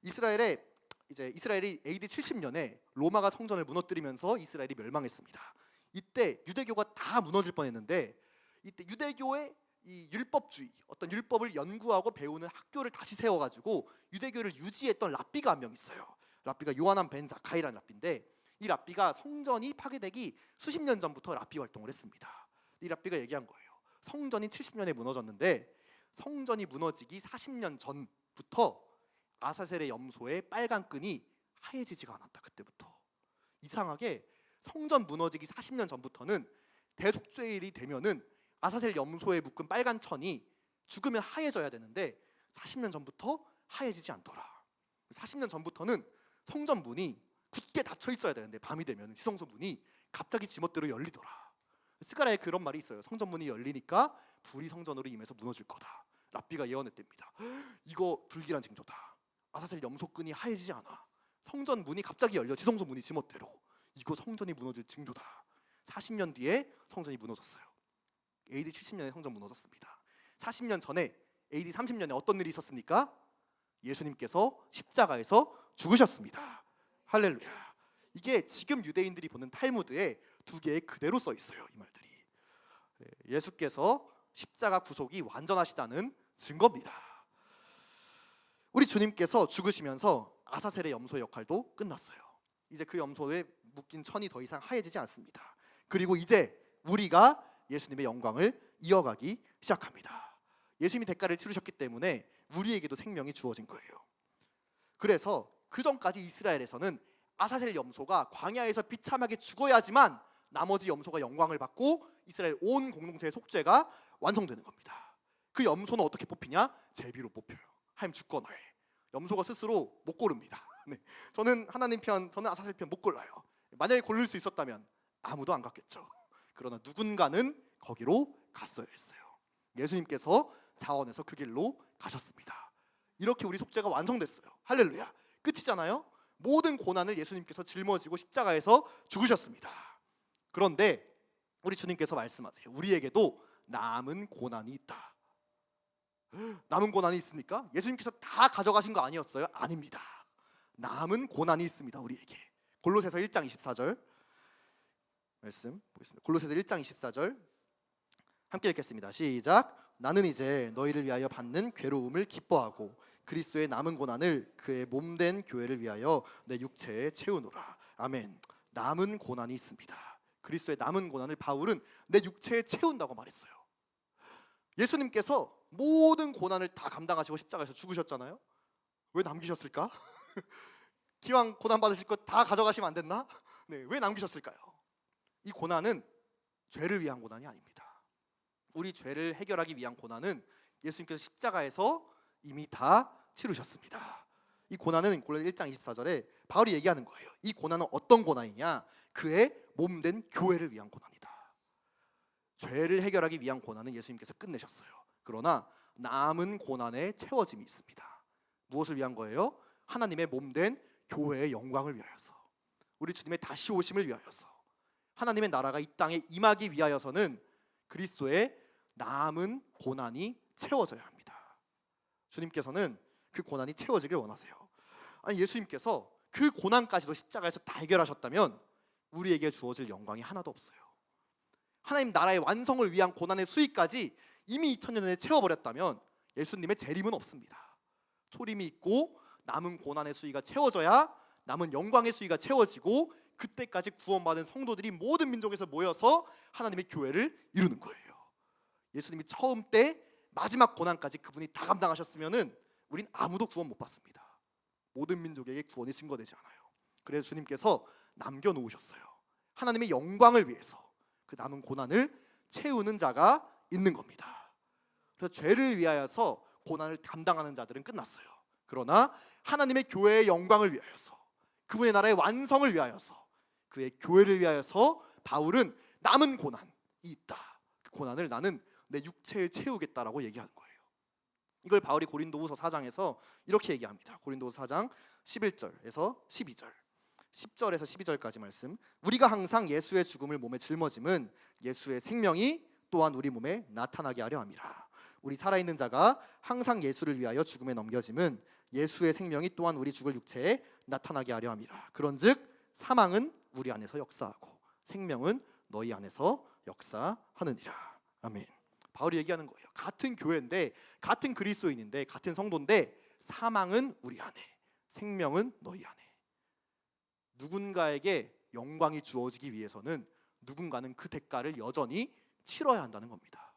S1: 이스라엘이 AD 70년에 로마가 성전을 무너뜨리면서 이스라엘이 멸망했습니다. 이때 유대교가 다 무너질 뻔했는데 이때 유대교의 이 율법주의, 어떤 율법을 연구하고 배우는 학교를 다시 세워가지고 유대교를 유지했던 랍비가 한 명 있어요. 랍비가 요하난 벤 자카이라는 랍비인데, 이 랍비가 성전이 파괴되기 수십 년 전부터 랍비 활동을 했습니다. 이 랍비가 얘기한 거예요. 성전이 70년에 무너졌는데 성전이 무너지기 40년 전부터 아사셀의 염소의 빨간 끈이 하얘지지가 않았다. 그때부터. 이상하게 성전 무너지기 40년 전부터는 대속죄일이 되면은 아사셀 염소에 묶은 빨간 천이 죽으면 하얘져야 되는데 40년 전부터 하얘지지 않더라. 40년 전부터는 성전 문이 굳게 닫혀 있어야 되는데 밤이 되면 지성소 문이 갑자기 지멋대로 열리더라. 스가랴에 그런 말이 있어요. 성전 문이 열리니까 불이 성전으로 임해서 무너질 거다. 랍비가 예언했답니다. 이거 불길한 징조다. 아사셀 염소끈이 하얘지지 않아. 성전 문이 갑자기 열려, 지성소 문이 지멋대로. 이거 성전이 무너질 징조다. 40년 뒤에 성전이 무너졌어요. AD 70년에 성전 무너졌습니다. 40년 전에 AD 30년에 어떤 일이 있었습니까? 예수님께서 십자가에서 죽으셨습니다. 할렐루야. 이게 지금 유대인들이 보는 탈무드에 2개에 그대로 써 있어요. 이 말들이 예수께서 십자가 구속이 완전하시다는 증거입니다. 우리 주님께서 죽으시면서 아사셀의 염소 역할도 끝났어요. 이제 그 염소에 묶인 천이 더 이상 하얘지지 않습니다. 그리고 이제 우리가 예수님의 영광을 이어가기 시작합니다. 예수님이 대가를 치르셨기 때문에 우리에게도 생명이 주어진 거예요. 그래서 그 전까지 이스라엘에서는 아사셀 염소가 광야에서 비참하게 죽어야지만 나머지 염소가 영광을 받고 이스라엘 온 공동체의 속죄가 완성되는 겁니다. 그 염소는 어떻게 뽑히냐? 제비로 뽑혀요. 하나님 주권 하에. 염소가 스스로 못 고릅니다. 네. 저는 하나님 편, 저는 아사셀 편 못 골라요. 만약에 고를 수 있었다면 아무도 안 갔겠죠. 그러나 누군가는 거기로 갔어야 했어요. 예수님께서 자원해서 그 길로 가셨습니다. 이렇게 우리 속죄가 완성됐어요. 할렐루야. 끝이잖아요. 모든 고난을 예수님께서 짊어지고 십자가에서 죽으셨습니다. 그런데 우리 주님께서 말씀하세요. 우리에게도 남은 고난이 있다. 남은 고난이 있습니까? 예수님께서 다 가져가신 거 아니었어요? 아닙니다. 남은 고난이 있습니다. 우리에게. 골로새서 1장 24절 말씀 보겠습니다. 골로새서 1장 24절 함께 읽겠습니다. 시작. 나는 이제 너희를 위하여 받는 괴로움을 기뻐하고 그리스도의 남은 고난을 그의 몸된 교회를 위하여 내 육체에 채우노라. 아멘. 남은 고난이 있습니다. 그리스도의 남은 고난을 바울은 내 육체에 채운다고 말했어요. 예수님께서 모든 고난을 다 감당하시고 십자가에서 죽으셨잖아요. 왜 남기셨을까? 기왕 고난 받으실 것 다 가져가시면 안 됐나? 네, 왜 남기셨을까요? 이 고난은 죄를 위한 고난이 아닙니다. 우리 죄를 해결하기 위한 고난은 예수님께서 십자가에서 이미 다 치르셨습니다. 이 고난은 골로새 1장 24절에 바울이 얘기하는 거예요. 이 고난은 어떤 고난이냐? 그의 몸된 교회를 위한 고난이다. 죄를 해결하기 위한 고난은 예수님께서 끝내셨어요. 그러나 남은 고난에 채워짐이 있습니다. 무엇을 위한 거예요? 하나님의 몸된 교회의 영광을 위하여서, 우리 주님의 다시 오심을 위하여서, 하나님의 나라가 이 땅에 임하기 위하여서는 그리스도의 남은 고난이 채워져야 합니다. 주님께서는 그 고난이 채워지길 원하세요. 아니, 예수님께서 그 고난까지도 십자가에서 다 해결하셨다면 우리에게 주어질 영광이 하나도 없어요. 하나님 나라의 완성을 위한 고난의 수위까지 이미 2000년 전에 채워버렸다면 예수님의 재림은 없습니다. 초림이 있고 남은 고난의 수위가 채워져야 남은 영광의 수위가 채워지고, 그때까지 구원받은 성도들이 모든 민족에서 모여서 하나님의 교회를 이루는 거예요. 예수님이 처음 때 마지막 고난까지 그분이 다 감당하셨으면은 우린 아무도 구원 못 받습니다. 모든 민족에게 구원이 증거되지 않아요. 그래서 주님께서 남겨놓으셨어요. 하나님의 영광을 위해서 그 남은 고난을 채우는 자가 있는 겁니다. 그래서 죄를 위하여서 고난을 감당하는 자들은 끝났어요. 그러나 하나님의 교회의 영광을 위하여서, 그분의 나라의 완성을 위하여서, 그의 교회를 위하여서 바울은 남은 고난이 있다. 그 고난을 나는 내 육체에 채우겠다라고 얘기하는 거예요. 이걸 바울이 고린도후서 4장에서 이렇게 얘기합니다. 고린도후서 4장 11절에서 12절, 10절에서 12절까지 말씀. 우리가 항상 예수의 죽음을 몸에 짊어짐은 예수의 생명이 또한 우리 몸에 나타나게 하려 함이라. 우리 살아있는 자가 항상 예수를 위하여 죽음에 넘겨짐은 예수의 생명이 또한 우리 죽을 육체에 나타나게 하려 함이라. 그런즉 사망은 우리 안에서 역사하고 생명은 너희 안에서 역사하느니라. 아멘. 바울이 얘기하는 거예요. 같은 교회인데, 같은 그리스도인인데, 같은 성도인데 사망은 우리 안에, 생명은 너희 안에. 누군가에게 영광이 주어지기 위해서는 누군가는 그 대가를 여전히 치러야 한다는 겁니다.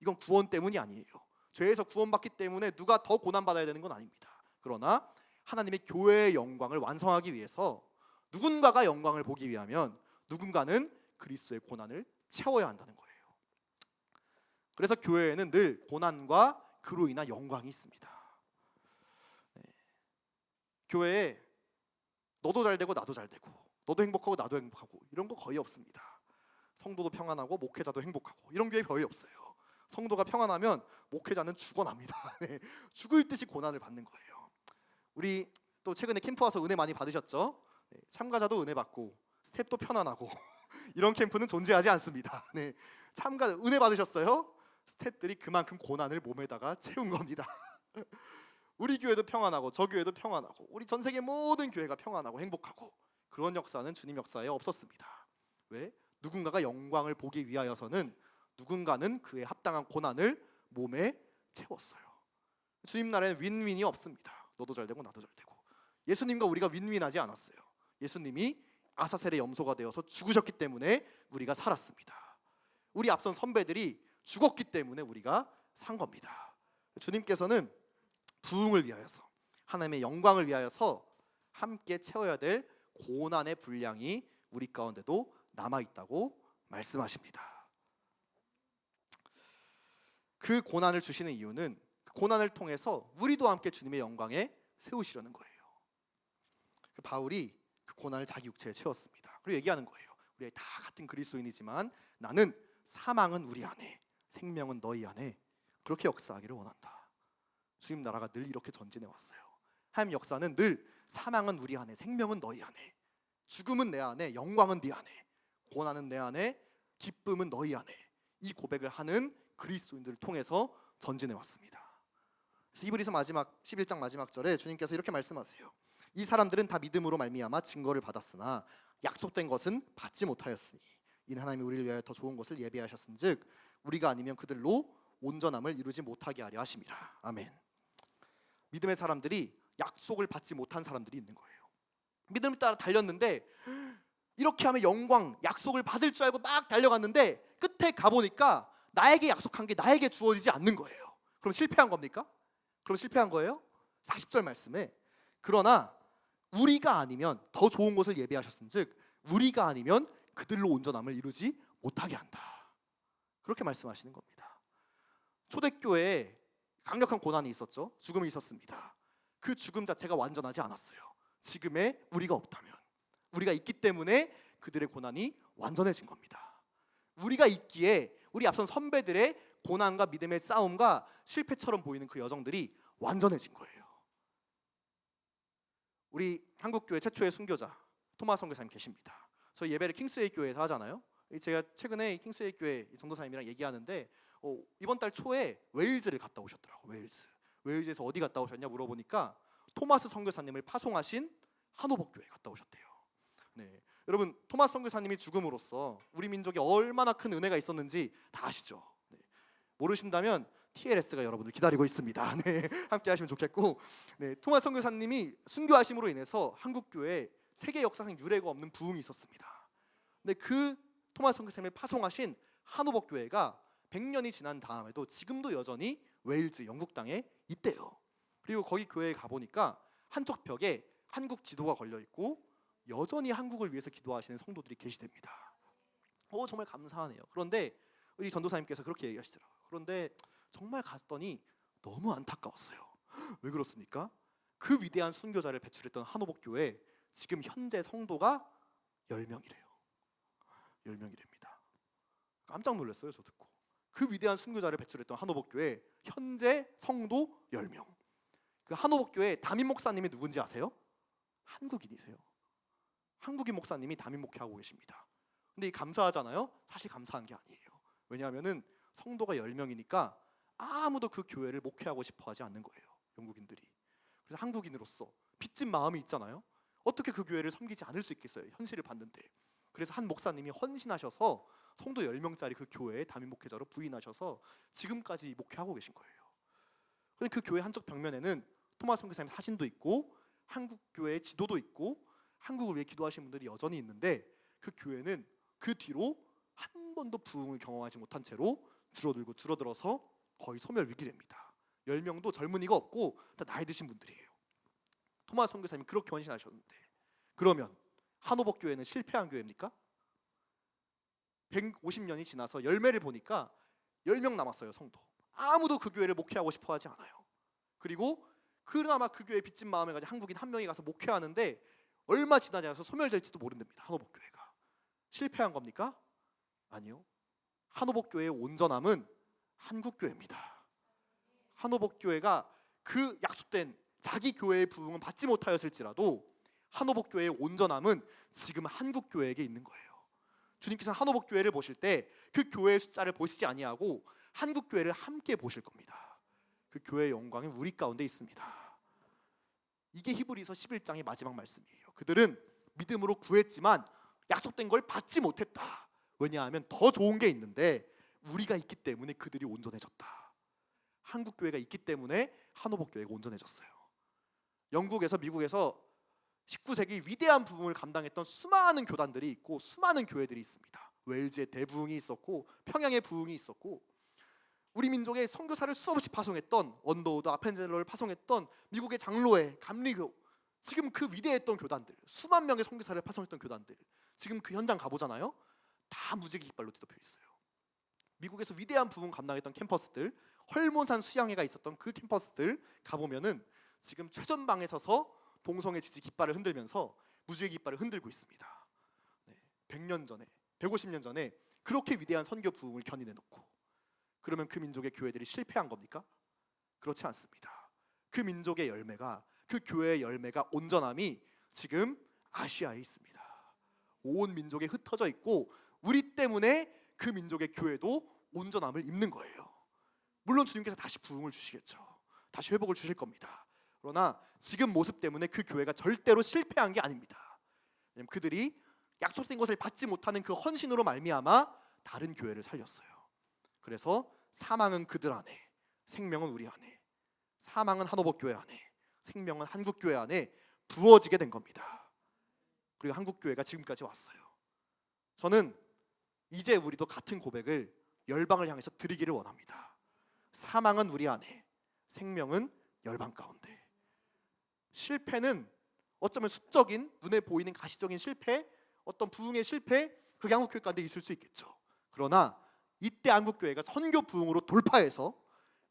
S1: 이건 구원 때문이 아니에요. 죄에서 구원받기 때문에 누가 더 고난받아야 되는 건 아닙니다. 그러나 하나님의 교회의 영광을 완성하기 위해서 누군가가 영광을 보기 위하면 누군가는 그리스도의 고난을 채워야 한다는 거예요. 그래서 교회에는 늘 고난과 그로 인한 영광이 있습니다. 교회에 너도 잘 되고 나도 잘 되고, 너도 행복하고 나도 행복하고, 이런 거 거의 없습니다. 성도도 평안하고 목회자도 행복하고, 이런 교회 거의 없어요. 성도가 평안하면 목회자는 죽어납니다. 네, 죽을 듯이 고난을 받는 거예요. 우리 또 최근에 캠프 와서 은혜 많이 받으셨죠? 네, 참가자도 은혜 받고 스텝도 편안하고 이런 캠프는 존재하지 않습니다. 네, 은혜 받으셨어요? 스텝들이 그만큼 고난을 몸에다가 채운 겁니다. 우리 교회도 평안하고 저 교회도 평안하고 우리 전 세계 모든 교회가 평안하고 행복하고, 그런 역사는 주님 역사에 없었습니다. 왜? 누군가가 영광을 보기 위하여서는 누군가는 그에 합당한 고난을 몸에 채웠어요. 주님 나라에는 윈윈이 없습니다. 너도 잘 되고 나도 잘 되고. 예수님과 우리가 윈윈하지 않았어요. 예수님이 아사셀의 염소가 되어서 죽으셨기 때문에 우리가 살았습니다. 우리 앞선 선배들이 죽었기 때문에 우리가 산 겁니다. 주님께서는 부흥을 위하여서, 하나님의 영광을 위하여서 함께 채워야 될 고난의 분량이 우리 가운데도 남아있다고 말씀하십니다. 그 고난을 주시는 이유는 그 고난을 통해서 우리도 함께 주님의 영광에 세우시려는 거예요. 바울이 그 고난을 자기 육체에 채웠습니다. 그리고 얘기하는 거예요. 우리 다 같은 그리스도인이지만 나는 사망은 우리 안에, 생명은 너희 안에 그렇게 역사하기를 원한다. 주님 나라가 늘 이렇게 전진해 왔어요. 하나님 역사는 늘 사망은 우리 안에, 생명은 너희 안에, 죽음은 내 안에, 영광은 네 안에, 고난은 내 안에, 기쁨은 너희 안에, 이 고백을 하는 그리스도인들을 통해서 전진해 왔습니다. 그래서 히브리서 11장 마지막 절에 주님께서 이렇게 말씀하세요. 이 사람들은 다 믿음으로 말미암아 증거를 받았으나 약속된 것은 받지 못하였으니 이는 하나님이 우리를 위하여 더 좋은 것을 예비하셨은즉 우리가 아니면 그들로 온전함을 이루지 못하게 하려 하심이라. 아멘. 믿음의 사람들이 약속을 받지 못한 사람들이 있는 거예요. 믿음을 따라 달렸는데 이렇게 하면 영광, 약속을 받을 줄 알고 막 달려갔는데 끝에 가보니까 나에게 약속한 게 나에게 주어지지 않는 거예요. 그럼 실패한 겁니까? 그럼 실패한 거예요? 40절 말씀에 그러나 우리가 아니면 더 좋은 것을 예비하셨은즉 우리가 아니면 그들로 온전함을 이루지 못하게 한다. 그렇게 말씀하시는 겁니다. 초대교회에 강력한 고난이 있었죠. 죽음이 있었습니다. 그 죽음 자체가 완전하지 않았어요. 지금의 우리가 없다면, 우리가 있기 때문에 그들의 고난이 완전해진 겁니다. 우리가 있기에 우리 앞선 선배들의 고난과 믿음의 싸움과 실패처럼 보이는 그 여정들이 완전해진 거예요. 우리 한국교회 최초의 순교자 토마스 선교사님 계십니다. 저희 예배를 킹스웨이 교회에서 하잖아요. 제가 최근에 킹스웨이 교회 전도사님이랑 얘기하는데 이번 달 초에 웨일즈를 갔다 오셨더라고요. 웨일즈에서 어디 갔다 오셨냐 물어보니까 토마스 선교사님을 파송하신 한호복 교회 갔다 오셨대요. 네, 여러분 토마스 선교사님이 죽음으로써 우리 민족에 얼마나 큰 은혜가 있었는지 다 아시죠? 네, 모르신다면 TLS가 여러분을 기다리고 있습니다. 네, 함께 하시면 좋겠고, 네, 토마스 선교사님이 순교하심으로 인해서 한국 교회에 세계 역사상 유례가 없는 부흥이 있었습니다. 근데 그 토마스 선교사님을 파송하신 한호복 교회가 100년이 지난 다음에도 지금도 여전히 웨일즈 영국 땅에 있대요. 그리고 거기 교회에 가보니까 한쪽 벽에 한국 지도가 걸려 있고 여전히 한국을 위해서 기도하시는 성도들이 계시답니다. 정말 감사하네요. 그런데 우리 전도사님께서 그렇게 얘기하시더라고요. 그런데 정말 갔더니 너무 안타까웠어요. 왜 그렇습니까? 그 위대한 순교자를 배출했던 한호복 교회 지금 현재 성도가 10명이래요. 10명이랍니다. 깜짝 놀랐어요. 저 듣고. 그 위대한 순교자를 배출했던 한호복 교회 현재 성도 10명. 그 한호복 교회 담임 목사님이 누군지 아세요? 한국인이세요. 한국인 목사님이 담임 목회하고 계십니다. 근데 이 감사하잖아요. 사실 감사한 게 아니에요. 왜냐하면은 성도가 10명이니까 아무도 그 교회를 목회하고 싶어 하지 않는 거예요. 영국인들이. 그래서 한국인으로서 빚진 마음이 있잖아요. 어떻게 그 교회를 섬기지 않을 수 있겠어요. 현실을 봤는데. 그래서 한 목사님이 헌신하셔서 성도 10명짜리 그 교회에 담임 목회자로 부임하셔서 지금까지 목회하고 계신 거예요. 그런데 그 교회 한쪽 벽면에는 토마스 선교사님 사진도 있고 한국 교회의 지도도 있고 한국을 위해 기도하신 분들이 여전히 있는데 그 교회는 그 뒤로 한 번도 부흥을 경험하지 못한 채로 줄어들어서 거의 소멸 위기랍니다. 10명도 젊은이가 없고 다 나이 드신 분들이에요. 토마스 선교사님이 그렇게 헌신하셨는데 그러면 한호복 교회는 실패한 교회입니까? 150년이 지나서 열매를 보니까 10명 남았어요. 성도. 아무도 그 교회를 목회하고 싶어 하지 않아요. 그리고 그나마 그 교회에 빚진 마음을 가진 한국인 한 명이 가서 목회하는데 얼마 지나지 않아서 소멸될지도 모른답니다. 한호복 교회가. 실패한 겁니까? 아니요. 한호복 교회의 온전함은 한국 교회입니다. 한호복 교회가 그 약속된 자기 교회의 부흥은 받지 못하였을지라도 한호복 교회의 온전함은 지금 한국 교회에게 있는 거예요. 주님께서는 한호복 교회를 보실 때 그 교회의 숫자를 보시지 아니하고 한국 교회를 함께 보실 겁니다. 그 교회의 영광이 우리 가운데 있습니다. 이게 히브리서 11장의 마지막 말씀이에요. 그들은 믿음으로 구했지만 약속된 걸 받지 못했다. 왜냐하면 더 좋은 게 있는데 우리가 있기 때문에 그들이 온전해졌다. 한국 교회가 있기 때문에 한호복 교회가 온전해졌어요. 영국에서 미국에서 19세기 위대한 부흥을 감당했던 수많은 교단들이 있고 수많은 교회들이 있습니다. 웨일즈의 대부흥이 있었고 평양의 부흥이 있었고 우리 민족의 선교사를 수없이 파송했던 언더우드, 아펜젤러를 파송했던 미국의 장로회, 감리교, 지금 그 위대했던 교단들, 수만 명의 선교사를 파송했던 교단들, 지금 그 현장 가보잖아요. 다 무지개 깃발로 뒤덮여 있어요. 미국에서 위대한 부흥 감당했던 캠퍼스들, 헐몬산 수양회가 있었던 그 캠퍼스들 가보면은 지금 최전방에 서서 동성애 지지 깃발을 흔들면서 무지개 깃발을 흔들고 있습니다. 100년 전에, 150년 전에 그렇게 위대한 선교 부흥을 견인해놓고 그러면 그 민족의 교회들이 실패한 겁니까? 그렇지 않습니다. 그 민족의 열매가, 그 교회의 열매가, 온전함이 지금 아시아에 있습니다. 온 민족에 흩어져 있고 우리 때문에 그 민족의 교회도 온전함을 입는 거예요. 물론 주님께서 다시 부흥을 주시겠죠. 다시 회복을 주실 겁니다. 그러나 지금 모습 때문에 그 교회가 절대로 실패한 게 아닙니다. 왜냐하면 그들이 약속된 것을 받지 못하는 그 헌신으로 말미암아 다른 교회를 살렸어요. 그래서 사망은 그들 안에, 생명은 우리 안에, 사망은 한호복 교회 안에, 생명은 한국 교회 안에 부어지게 된 겁니다. 그리고 한국 교회가 지금까지 왔어요. 저는 이제 우리도 같은 고백을 열방을 향해서 드리기를 원합니다. 사망은 우리 안에, 생명은 열방 가운데. 실패는 어쩌면 수적인, 눈에 보이는 가시적인 실패, 어떤 부흥의 실패, 그게 한국교회 가운데 있을 수 있겠죠. 그러나 이때 한국교회가 선교 부흥으로 돌파해서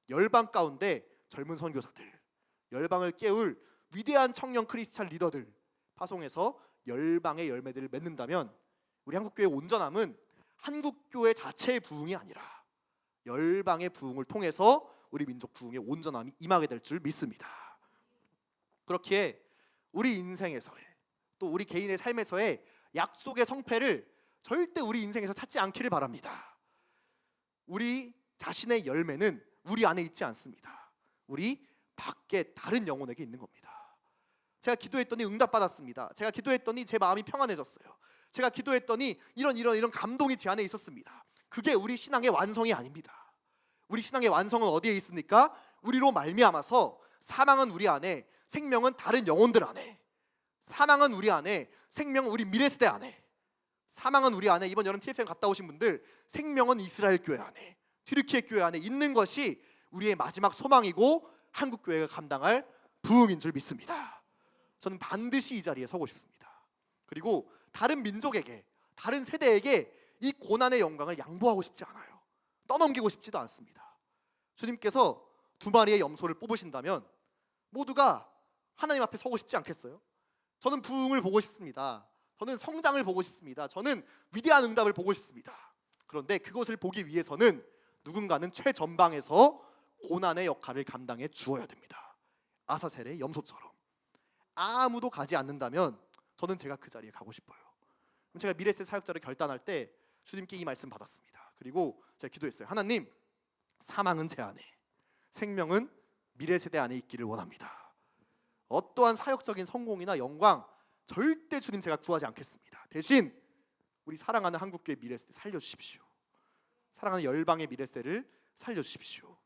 S2: 열방 가운데 젊은 선교사들, 열방을 깨울 위대한 청년 크리스찬 리더들 파송해서 열방의 열매들을 맺는다면 우리 한국교회 온전함은 한국교회 자체의 부흥이 아니라 열방의 부흥을 통해서 우리 민족 부흥의 온전함이 임하게 될 줄 믿습니다. 그렇기에 우리 인생에서의 또 우리 개인의 삶에서의 약속의 성패를 절대 우리 인생에서 찾지 않기를 바랍니다. 우리 자신의 열매는 우리 안에 있지 않습니다. 우리 밖에 다른 영혼에게 있는 겁니다. 제가 기도했더니 응답받았습니다. 제가 기도했더니 제 마음이 평안해졌어요. 제가 기도했더니 이런 감동이 제 안에 있었습니다. 그게 우리 신앙의 완성이 아닙니다. 우리 신앙의 완성은 어디에 있습니까? 우리로 말미암아서 사망은 우리 안에, 생명은 다른 영혼들 안에, 사망은 우리 안에, 생명은 우리 미래세대 안에, 사망은 우리 안에, 이번 여름 TFM 갔다 오신 분들 생명은 이스라엘 교회 안에, 튀르키예 교회 안에 있는 것이 우리의 마지막 소망이고 한국교회가 감당할 부흥인 줄 믿습니다. 저는 반드시 이 자리에 서고 싶습니다. 그리고 다른 민족에게, 다른 세대에게 이 고난의 영광을 양보하고 싶지 않아요. 떠넘기고 싶지도 않습니다. 주님께서 2마리의 염소를 뽑으신다면 모두가 하나님 앞에 서고 싶지 않겠어요? 저는 부흥을 보고 싶습니다. 저는 성장을 보고 싶습니다. 저는 위대한 응답을 보고 싶습니다. 그런데 그것을 보기 위해서는 누군가는 최전방에서 고난의 역할을 감당해 주어야 됩니다. 아사셀의 염소처럼. 아무도 가지 않는다면 저는 제가 그 자리에 가고 싶어요. 제가 미래세 사역자를 결단할 때 주님께 이 말씀 받았습니다. 그리고 제가 기도했어요. 하나님, 사망은 제 안에, 생명은 미래세대 안에 있기를 원합니다. 어떠한 사역적인 성공이나 영광 절대 주님 제가 구하지 않겠습니다. 대신 우리 사랑하는 한국교회 미래세대 살려주십시오. 사랑하는 열방의 미래세대를 살려주십시오.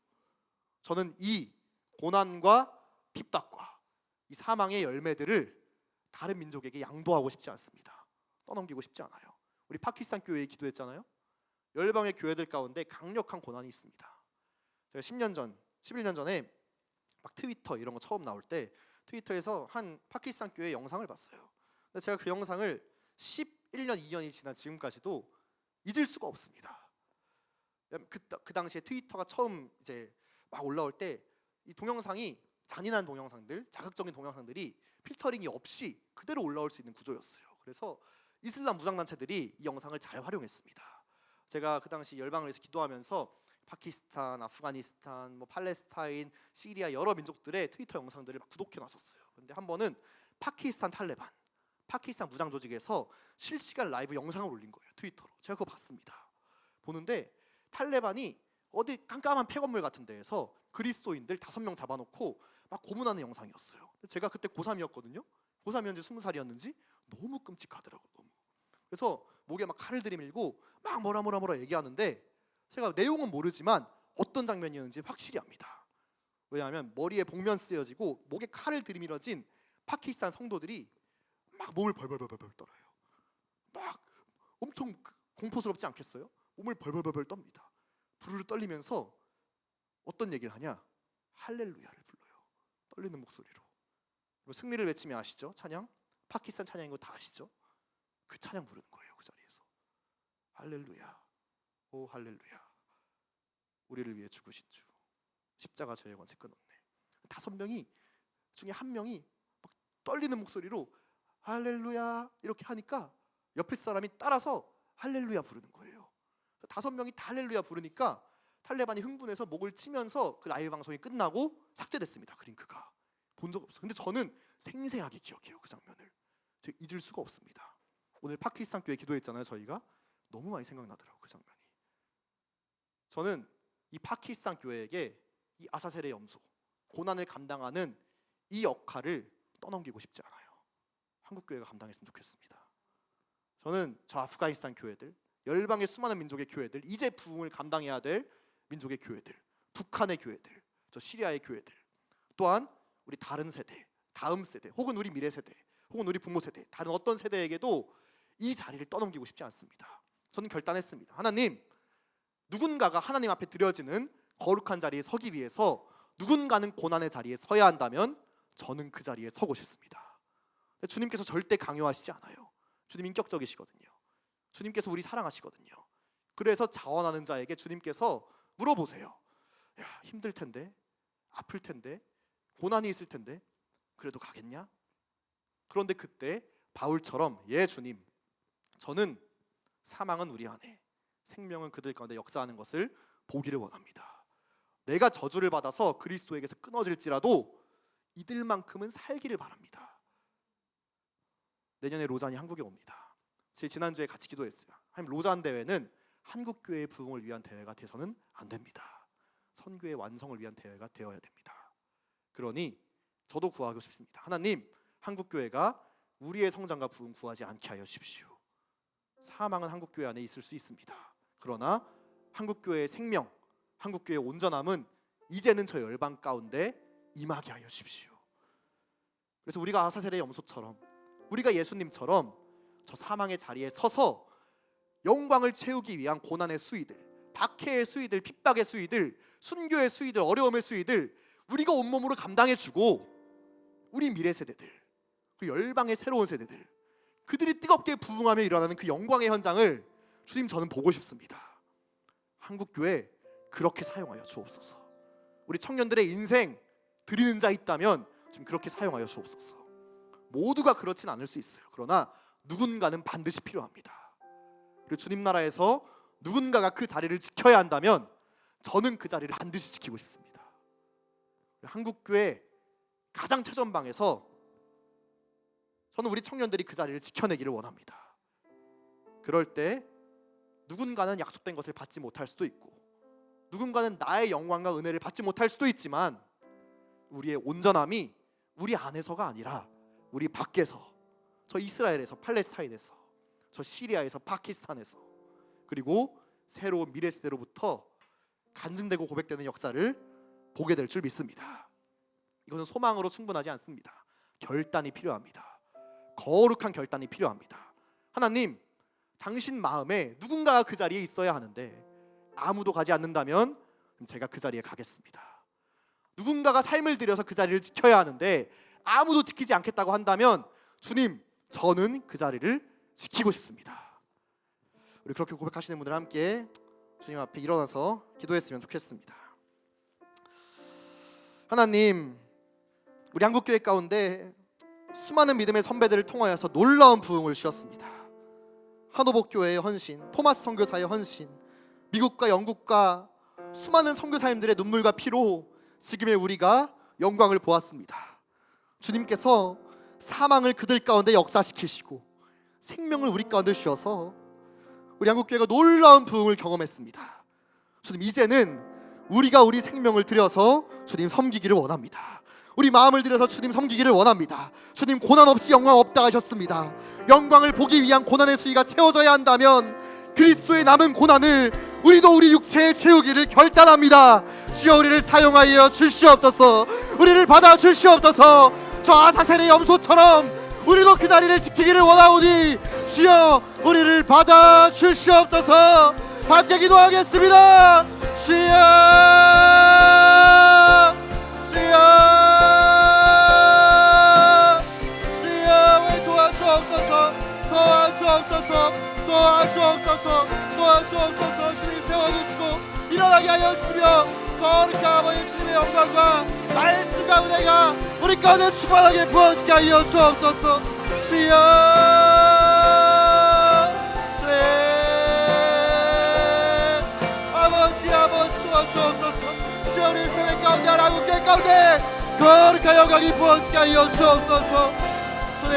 S2: 저는 이 고난과 핍박과 이 사망의 열매들을 다른 민족에게 양보하고 싶지 않습니다. 떠넘기고 싶지 않아요. 우리 파키스탄 교회에 기도했잖아요. 열방의 교회들 가운데 강력한 고난이 있습니다. 제가 10년 전, 11년 전에 막 트위터 이런 거 처음 나올 때 트위터에서 한 파키스탄 교회 영상을 봤어요. 근데 제가 그 영상을 11년, 2년이 지난 지금까지도 잊을 수가 없습니다. 그 당시에 트위터가 처음 이제 막 올라올 때 이 동영상이 잔인한 동영상들, 자극적인 동영상들이 필터링이 없이 그대로 올라올 수 있는 구조였어요. 그래서 이슬람 무장단체들이 이 영상을 잘 활용했습니다. 제가 그 당시 열방을 위해서 기도하면서 파키스탄, 아프가니스탄, 팔레스타인, 시리아 여러 민족들의 트위터 영상들을 막 구독해놨었어요. 근데 한 번은 파키스탄 탈레반, 파키스탄 무장 조직에서 실시간 라이브 영상을 올린 거예요. 트위터로. 제가 그거 봤습니다. 보는데 탈레반이 어디 깜깜한 폐건물 같은 데에서 그리스도인들 5명 잡아놓고 막 고문하는 영상이었어요. 제가 그때 고3이었거든요. 고3이었는지 20살이었는지 너무 끔찍하더라고요. 너무. 그래서 목에 막 칼을 들이밀고 막 뭐라 얘기하는데 제가 내용은 모르지만 어떤 장면이었는지 확실히 압니다. 왜냐하면 머리에 복면 쓰여지고 목에 칼을 들이밀어진 파키스탄 성도들이 막 몸을 벌벌벌 떨어요. 막 엄청 공포스럽지 않겠어요? 몸을 벌벌벌 떱니다. 부르르 떨리면서 어떤 얘기를 하냐? 할렐루야를 불러요. 떨리는 목소리로. 승리를 외치면 아시죠? 찬양? 파키스탄 찬양인 거 다 아시죠? 그 찬양 부르는 거예요. 그 자리에서. 할렐루야. 오 할렐루야. 우리를 위해 죽으신 주. 십자가 저의 권세 끊었네. 5명이 중에 1명이 막 떨리는 목소리로 할렐루야 이렇게 하니까 옆에 사람이 따라서 할렐루야 부르는 거예요. 5명이 다 할렐루야 부르니까 탈레반이 흥분해서 목을 치면서 그 라이브 방송이 끝나고 삭제됐습니다. 그 링크가. 본 적 없어요. 근데 저는 생생하게 기억해요. 그 장면을. 제가 잊을 수가 없습니다. 오늘 파키스탄 교회 기도했잖아요. 저희가 너무 많이 생각나더라고요. 그 장면이. 저는 이 파키스탄 교회에게 이 아사셀의 염소, 고난을 감당하는 이 역할을 떠넘기고 싶지 않아요. 한국 교회가 감당했으면 좋겠습니다. 저는 저 아프가니스탄 교회들, 열방의 수많은 민족의 교회들, 이제 부흥을 감당해야 될 민족의 교회들, 북한의 교회들, 저 시리아의 교회들, 또한 우리 다른 세대, 다음 세대, 혹은 우리 미래 세대, 혹은 우리 부모 세대, 다른 어떤 세대에게도 이 자리를 떠넘기고 싶지 않습니다. 저는 결단했습니다. 하나님, 누군가가 하나님 앞에 드려지는 거룩한 자리에 서기 위해서 누군가는 고난의 자리에 서야 한다면 저는 그 자리에 서고 싶습니다. 주님께서 절대 강요하시지 않아요. 주님 인격적이시거든요. 주님께서 우리 사랑하시거든요. 그래서 자원하는 자에게 주님께서 물어보세요. 야, 힘들 텐데, 아플 텐데, 고난이 있을 텐데 그래도 가겠냐? 그런데 그때 바울처럼 예 주님, 저는 사망은 우리 안에, 생명은 그들 가운데 역사하는 것을 보기를 원합니다. 내가 저주를 받아서 그리스도에게서 끊어질지라도 이들만큼은 살기를 바랍니다. 내년에 로잔이 한국에 옵니다. 지난주에 같이 기도했어요. 하나님, 로잔 대회는 한국교회의 부흥을 위한 대회가 돼서는 안 됩니다. 선교의 완성을 위한 대회가 되어야 됩니다. 그러니 저도 구하고 싶습니다. 하나님, 한국교회가 우리의 성장과 부흥 구하지 않게 하여 주십시오. 사망은 한국교회 안에 있을 수 있습니다. 그러나 한국교회의 생명, 한국교회의 온전함은 이제는 저 열방 가운데 임하게 하여 주십시오. 그래서 우리가 아사셀의 염소처럼, 우리가 예수님처럼 저 사망의 자리에 서서 영광을 채우기 위한 고난의 수위들, 박해의 수위들, 핍박의 수위들, 순교의 수위들, 어려움의 수위들 우리가 온몸으로 감당해주고, 우리 미래 세대들, 그리고 열방의 새로운 세대들, 그들이 뜨겁게 부흥하며 일어나는 그 영광의 현장을 주님, 저는 보고 싶습니다. 한국교회 그렇게 사용하여 주옵소서. 우리 청년들의 인생 드리는 자 있다면 좀 그렇게 사용하여 주옵소서. 모두가 그렇진 않을 수 있어요. 그러나 누군가는 반드시 필요합니다. 그리고 주님 나라에서 누군가가 그 자리를 지켜야 한다면 저는 그 자리를 반드시 지키고 싶습니다. 한국교회 가장 최전방에서 저는 우리 청년들이 그 자리를 지켜내기를 원합니다. 그럴 때 누군가는 약속된 것을 받지 못할 수도 있고, 누군가는 나의 영광과 은혜를 받지 못할 수도 있지만, 우리의 온전함이 우리 안에서가 아니라 우리 밖에서, 저 이스라엘에서, 팔레스타인에서, 저 시리아에서, 파키스탄에서, 그리고 새로운 미래 세대로부터 간증되고 고백되는 역사를 보게 될 줄 믿습니다. 이것은 소망으로 충분하지 않습니다. 결단이 필요합니다. 거룩한 결단이 필요합니다. 하나님, 당신 마음에 누군가가 그 자리에 있어야 하는데 아무도 가지 않는다면 제가 그 자리에 가겠습니다. 누군가가 삶을 들여서 그 자리를 지켜야 하는데 아무도 지키지 않겠다고 한다면 주님, 저는 그 자리를 지키고 싶습니다. 우리 그렇게 고백하시는 분들 함께 주님 앞에 일어나서 기도했으면 좋겠습니다. 하나님, 우리 한국교회 가운데 수많은 믿음의 선배들을 통하여서 놀라운 부흥을 주셨습니다. 한호복교회의 헌신, 토마스 선교사의 헌신, 미국과 영국과 수많은 선교사님들의 눈물과 피로 지금의 우리가 영광을 보았습니다. 주님께서 사망을 그들 가운데 역사시키시고 생명을 우리 가운데 주셔서 우리 한국교회가 놀라운 부흥을 경험했습니다. 주님, 이제는 우리가 우리 생명을 들여서 주님 섬기기를 원합니다. 우리 마음을 들여서 주님 섬기기를 원합니다. 주님, 고난 없이 영광 없다 하셨습니다. 영광을 보기 위한 고난의 수위가 채워져야 한다면 그리스도의 남은 고난을 우리도 우리 육체에 채우기를 결단합니다. 주여, 우리를 사용하여 주시옵소서. 우리를 받아 주시옵소서. 저 아사셀의 염소처럼 우리도 그 자리를 지키기를 원하오니 주여, 우리를 받아 주시옵소서. 함께 기도하겠습니다. 주여, 주여, 주여, 왜 도와주옵소서, 도와주옵소서, 도와주옵소서, 도와주옵소서. 주님 세워주시고 일어나게 하여 주시며 거룩한 아버지 주님의 영광과 말씀과 은혜가 우리 가운데 충만하게 부어지게 하여 주옵소서. 주여, 아버지 도와주옵소서. 주여, 우리 세대 가운데, 한국교회 가운데 거룩한 영광이 부어지게 하여 주옵소서. 주님,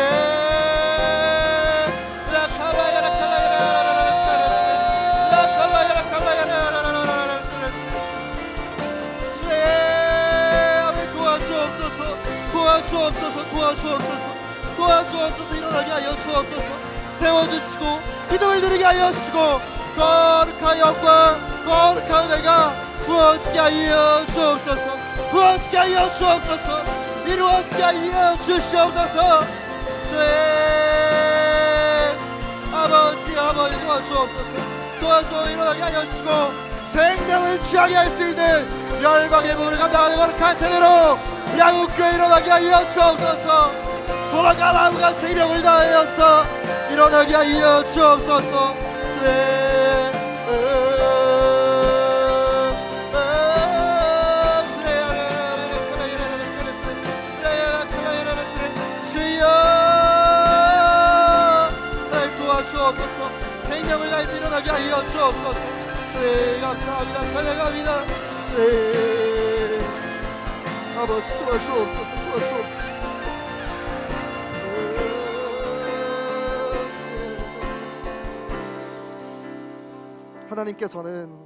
S2: 도와주옵소서. 일어나게 하여 주옵소서. 세워주시고 믿음을 드리게 하여 주시고 거룩한 영광, 거룩한 은혜가 부어지게 하여 주옵소서. 부어지게 하여 주옵소서. 이루어지게 하여 주시옵소서. 아버지 도와주옵소서. 도와줘 일어나게 하여 주시고 생명을 취하게 할 수 있는 열방의 부를 감당하는 거룩한 세대로 한국교회 일어나게 하여 주옵소서. 소망과 마음과 생명을 다하여서 일어나게 하여 주옵소서. 찬양합니다. 찬양합니다. 네. 아버지 도와주옵소서. 도와주옵소서. 하나님께서는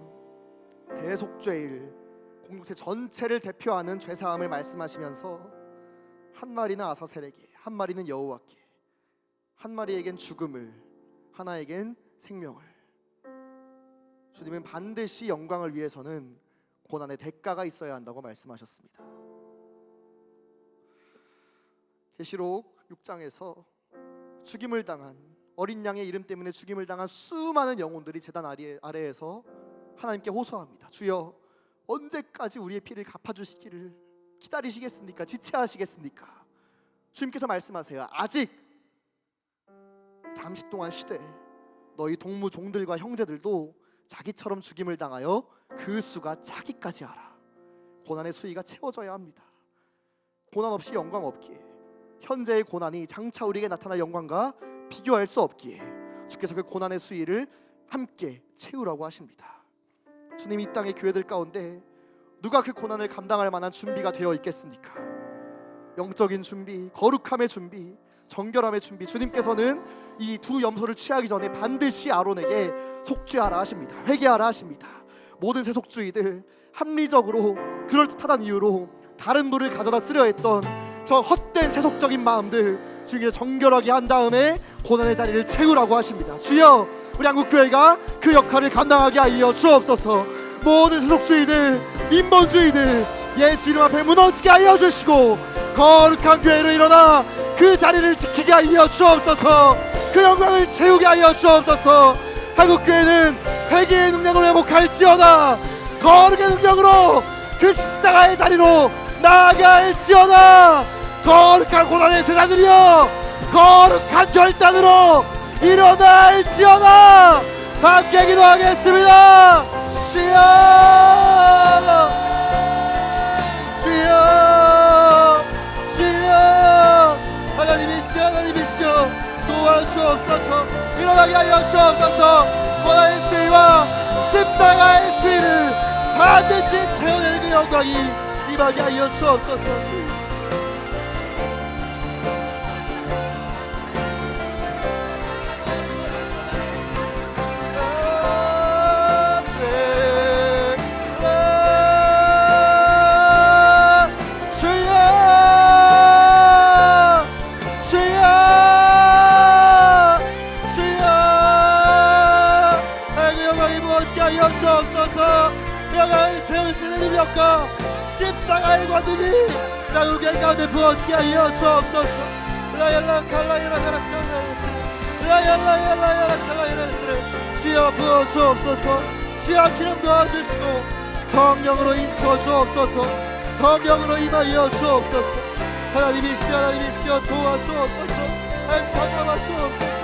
S2: 대속죄일, 공동체 전체를 대표하는 죄사함을 말씀하시면서 한 마리는 아사셀에게, 한 마리는 여호와께, 한 마리에겐 죽음을, 하나에겐 생명을. 주님은 반드시 영광을 위해서는 고난의 대가가 있어야 한다고 말씀하셨습니다. 계시록 6장에서 죽임을 당한, 어린 양의 이름 때문에 죽임을 당한 수많은 영혼들이 제단 아래에서 하나님께 호소합니다. 주여, 언제까지 우리의 피를 갚아주시기를 기다리시겠습니까? 지체하시겠습니까? 주님께서 말씀하세요. 아직 잠시 동안 쉬되 너희 동무 종들과 형제들도 자기처럼 죽임을 당하여 그 수가 차기까지 하라. 고난의 수위가 채워져야 합니다. 고난 없이 영광 없기에, 현재의 고난이 장차 우리에게 나타날 영광과 비교할 수 없기에 주께서 그 고난의 수위를 함께 채우라고 하십니다. 주님, 이 땅의 교회들 가운데 누가 그 고난을 감당할 만한 준비가 되어 있겠습니까? 영적인 준비, 거룩함의 준비, 정결함의 준비. 주님께서는 이 두 염소를 취하기 전에 반드시 아론에게 속죄하라 하십니다. 회개하라 하십니다. 모든 세속주의들 합리적으로 그럴듯하다는 이유로 다른 불을 가져다 쓰려 했던 저 헛된 세속적인 마음들 주님께서 정결하게 한 다음에 고난의 자리를 채우라고 하십니다. 주여, 우리 한국교회가 그 역할을 감당하게 하여 주옵소서. 모든 세속주의들, 인본주의들 예수 이름 앞에 무너지게 하여 주시고 거룩한 교회로 일어나 그 자리를 지키게 하여 주옵소서. 그 영광을 채우게 하여 주옵소서. 한국교회는 회개의 능력을 회복할지어다. 거룩의 능력으로 그 십자가의 자리로 나아갈지어다. 거룩한 고난의 제자들이여, 거룩한 결단으로 일어날지어다. 함께 기도하겠습니다. 주여, 주여, 주여. 하나님이시여, 하나님이시여, 도와주옵소서. 일어나게 하여 주옵소서. 고난의 수위와 십자가의 수위를 반드시 채워내는 그 영광이 임하게 하여 주옵소서. 영광을 채울 수 있는 능력과 십자가의 권능이 나우게 가운데 부어지게 하여 주옵소서. 라얄라 칼라이라 가라스카라스 라얄라 칼라이라스. 주여 부어 주옵소서. 주여 기름 부어주시고 성령으로 인쳐 주옵소서. 성령으로 임하여 주옵소서. 하나님이시여, 하나님이시여, 도와주옵소서. 하나님 찾아와 주옵소서.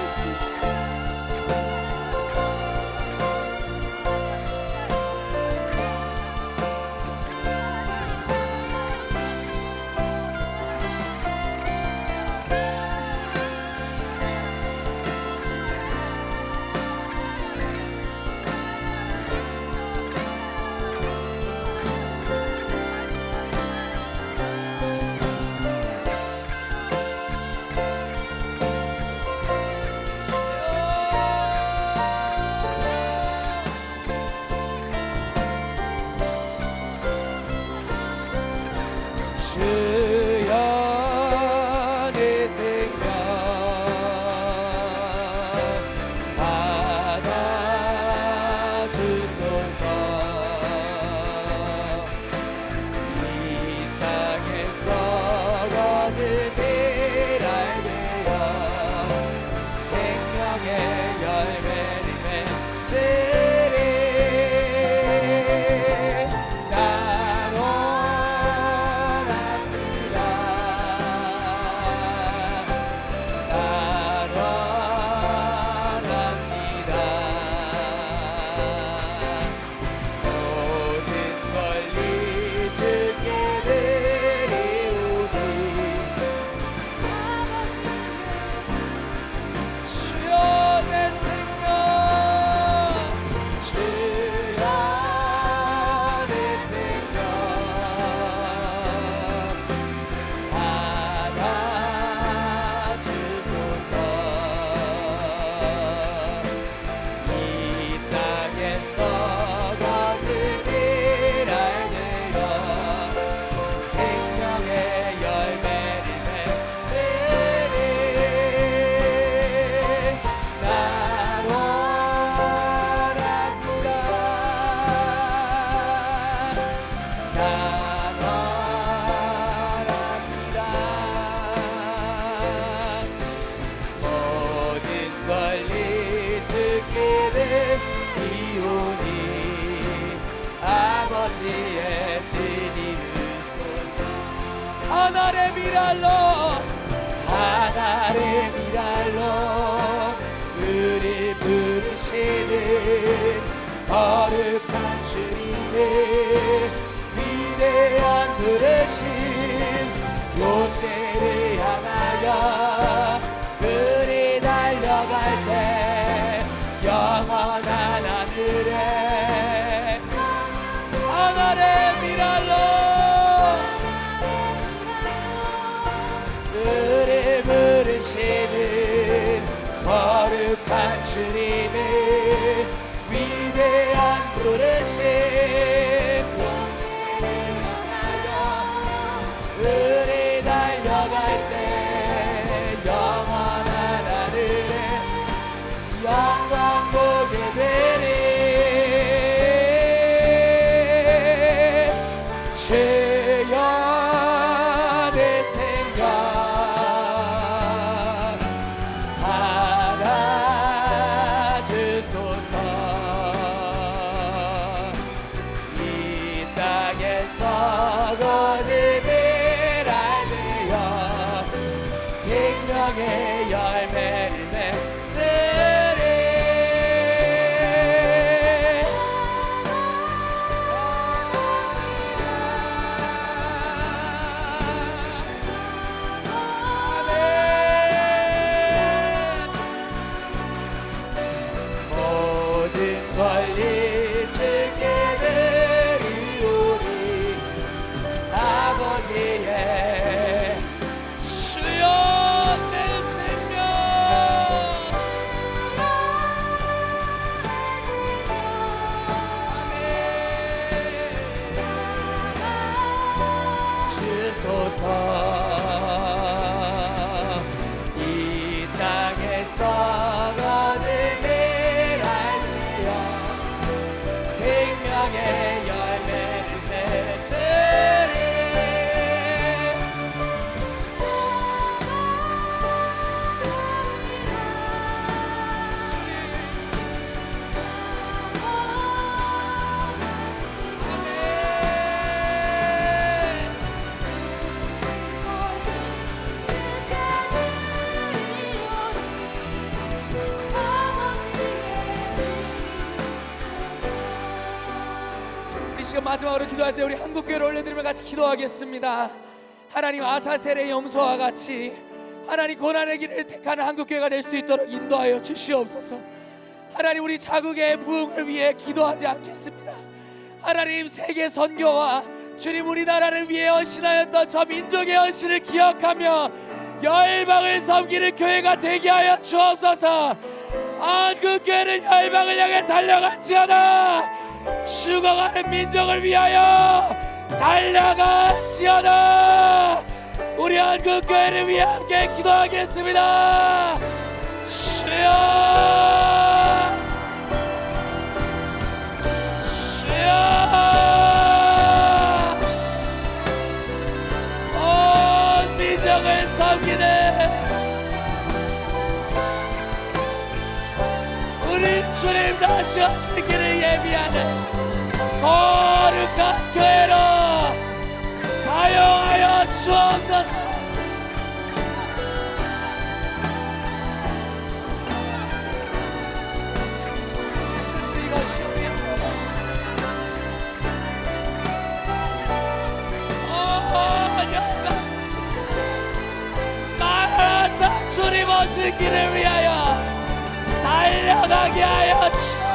S3: 아버지의 뜻 이룬 손 하늘의 미랄로 하늘의 미랄로 우릴 부르시는 거룩한 주님의 위대한 부르심 롯데를 향하여 우리 달려갈 때 영원한 하늘에 하늘의 미랄로 우리 부르시는 거룩한 주님의 위대한 부르심 우리 달려갈 때 영원한 하늘에 영광 보게 되리 주여 내 생각 받아주소서 이 땅에서 거짓을 알되어 생명의 열매를 맺으리 모든 권리 주께 드리오리 아버지의 주여 내 생명 주소서 이 땅에서 거듭을 알리어 생명의 열매를 맺으리 우리 지금 마지막으로 기도할 때 우리 한국교회를 올려드리며 같이 기도하겠습니다. 하나님 아사셀의 염소와 같이 하나님 고난의 길을 택하는 한국교회가 될 수 있도록 인도하여 주시옵소서. 하나님 우리 자국의 부흥을 위해 기도하지 않겠습니다. 하나님 세계 선교와 주님 우리나라를 위해 헌신하였던 저 민족의 헌신을 기억하며 열방을 섬기는 교회가 되게 하여 주옵소서. 한국교회는 열방을 향해 달려갈지어다. 죽어가는 민족을 위하여 달려갈지어다. 우리 한국교회를 위해 함께 기도하겠습니다. 주여 주여 온 민족을 섬기는 우리 주님 다시 오실 길을 예비하는 거룩한 교회로 사용하여 주옵소서. 주님 이것이 우리의 열방 마라나타 주님 오실 길을 위하여 달려가게 하여 주옵소서.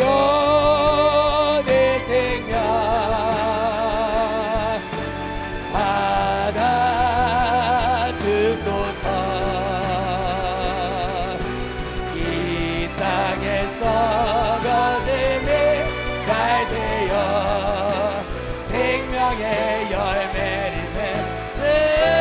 S3: 주여 내 생명 받아주소서. 이 땅에서 거듭을 날되어 생명의 열매를 맺으리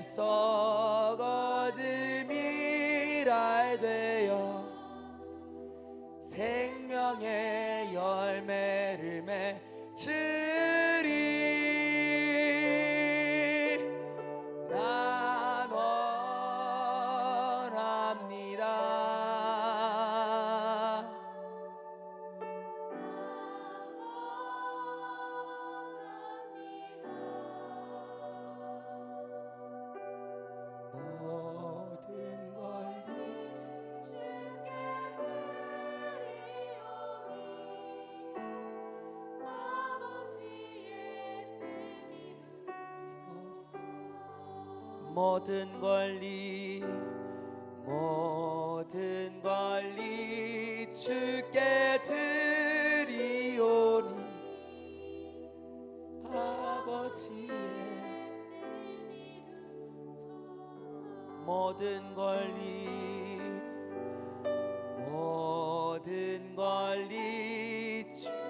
S3: 앞에 썩어질 밀알 되어 생명의 열매를 맺으리. 난 원합니다. 모든 걸 모든 권리 주께 드리오니 아버지의 모든 권리 주께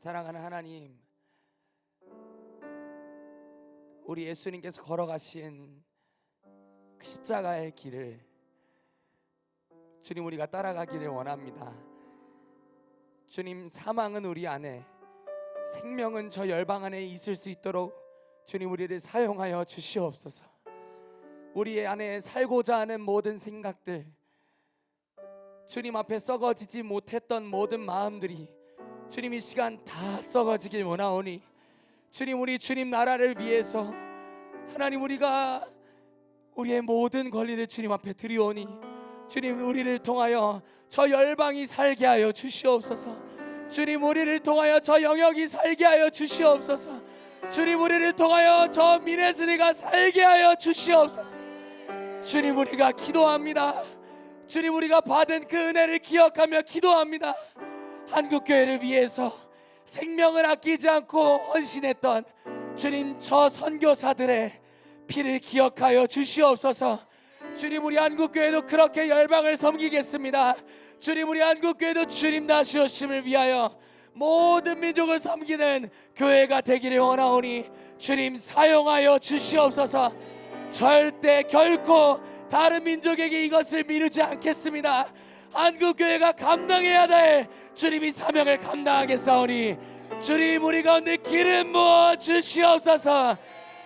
S3: 사랑하는 하나님, 우리 예수님께서 걸어가신 그 십자가의 길을 주님 우리가 따라가기를 원합니다. 주님, 사망은 우리 안에, 생명은 저 열방 안에 있을 수 있도록 주님 우리를 사용하여 주시옵소서. 우리 안에 살고자 하는 모든 생각들, 주님 앞에 썩어지지 못했던 모든 마음들이 주님 이 시간 다 썩어지길 원하오니 주님, 우리 주님 나라를 위해서 하나님 우리가 우리의 모든 권리를 주님 앞에 드리오니 주님 우리를 통하여 저 열방이 살게 하여 주시옵소서. 주님 우리를 통하여 저 영역이 살게 하여 주시옵소서. 주님 우리를 통하여 저 미네스리가 살게 하여 주시옵소서. 주님 우리가 기도합니다. 주님 우리가 받은 그 은혜를 기억하며 기도합니다. 한국교회를 위해서 생명을 아끼지 않고 헌신했던 주님 저 선교사들의 피를 기억하여 주시옵소서. 주님 우리 한국교회도 그렇게 열방을 섬기겠습니다. 주님 우리 한국교회도 주님 다시 오심을 위하여 모든 민족을 섬기는 교회가 되기를 원하오니 주님 사용하여 주시옵소서. 절대 결코 다른 민족에게 이것을 미루지 않겠습니다. 한국교회가 감당해야 될 주님이 사명을 감당하겠사오니 주님 우리 가운데 기름 부어 주시옵소서.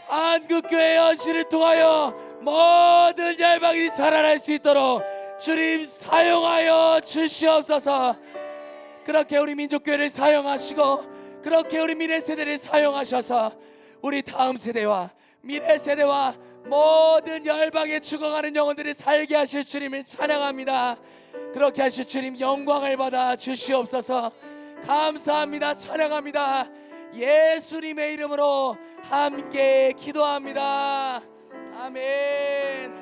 S3: 한국교회의 헌신을 통하여 모든 열방이 살아날 수 있도록 주님 사용하여 주시옵소서. 그렇게 우리 민족교회를 사용하시고 그렇게 우리 미래 세대를 사용하셔서 우리 다음 세대와 미래 세대와 모든 열방에 죽어가는 영혼들을 살게 하실 주님을 찬양합니다. 그렇게 하실 주님 영광을 받아 주시옵소서. 감사합니다. 찬양합니다. 예수님의 이름으로 함께 기도합니다. 아멘.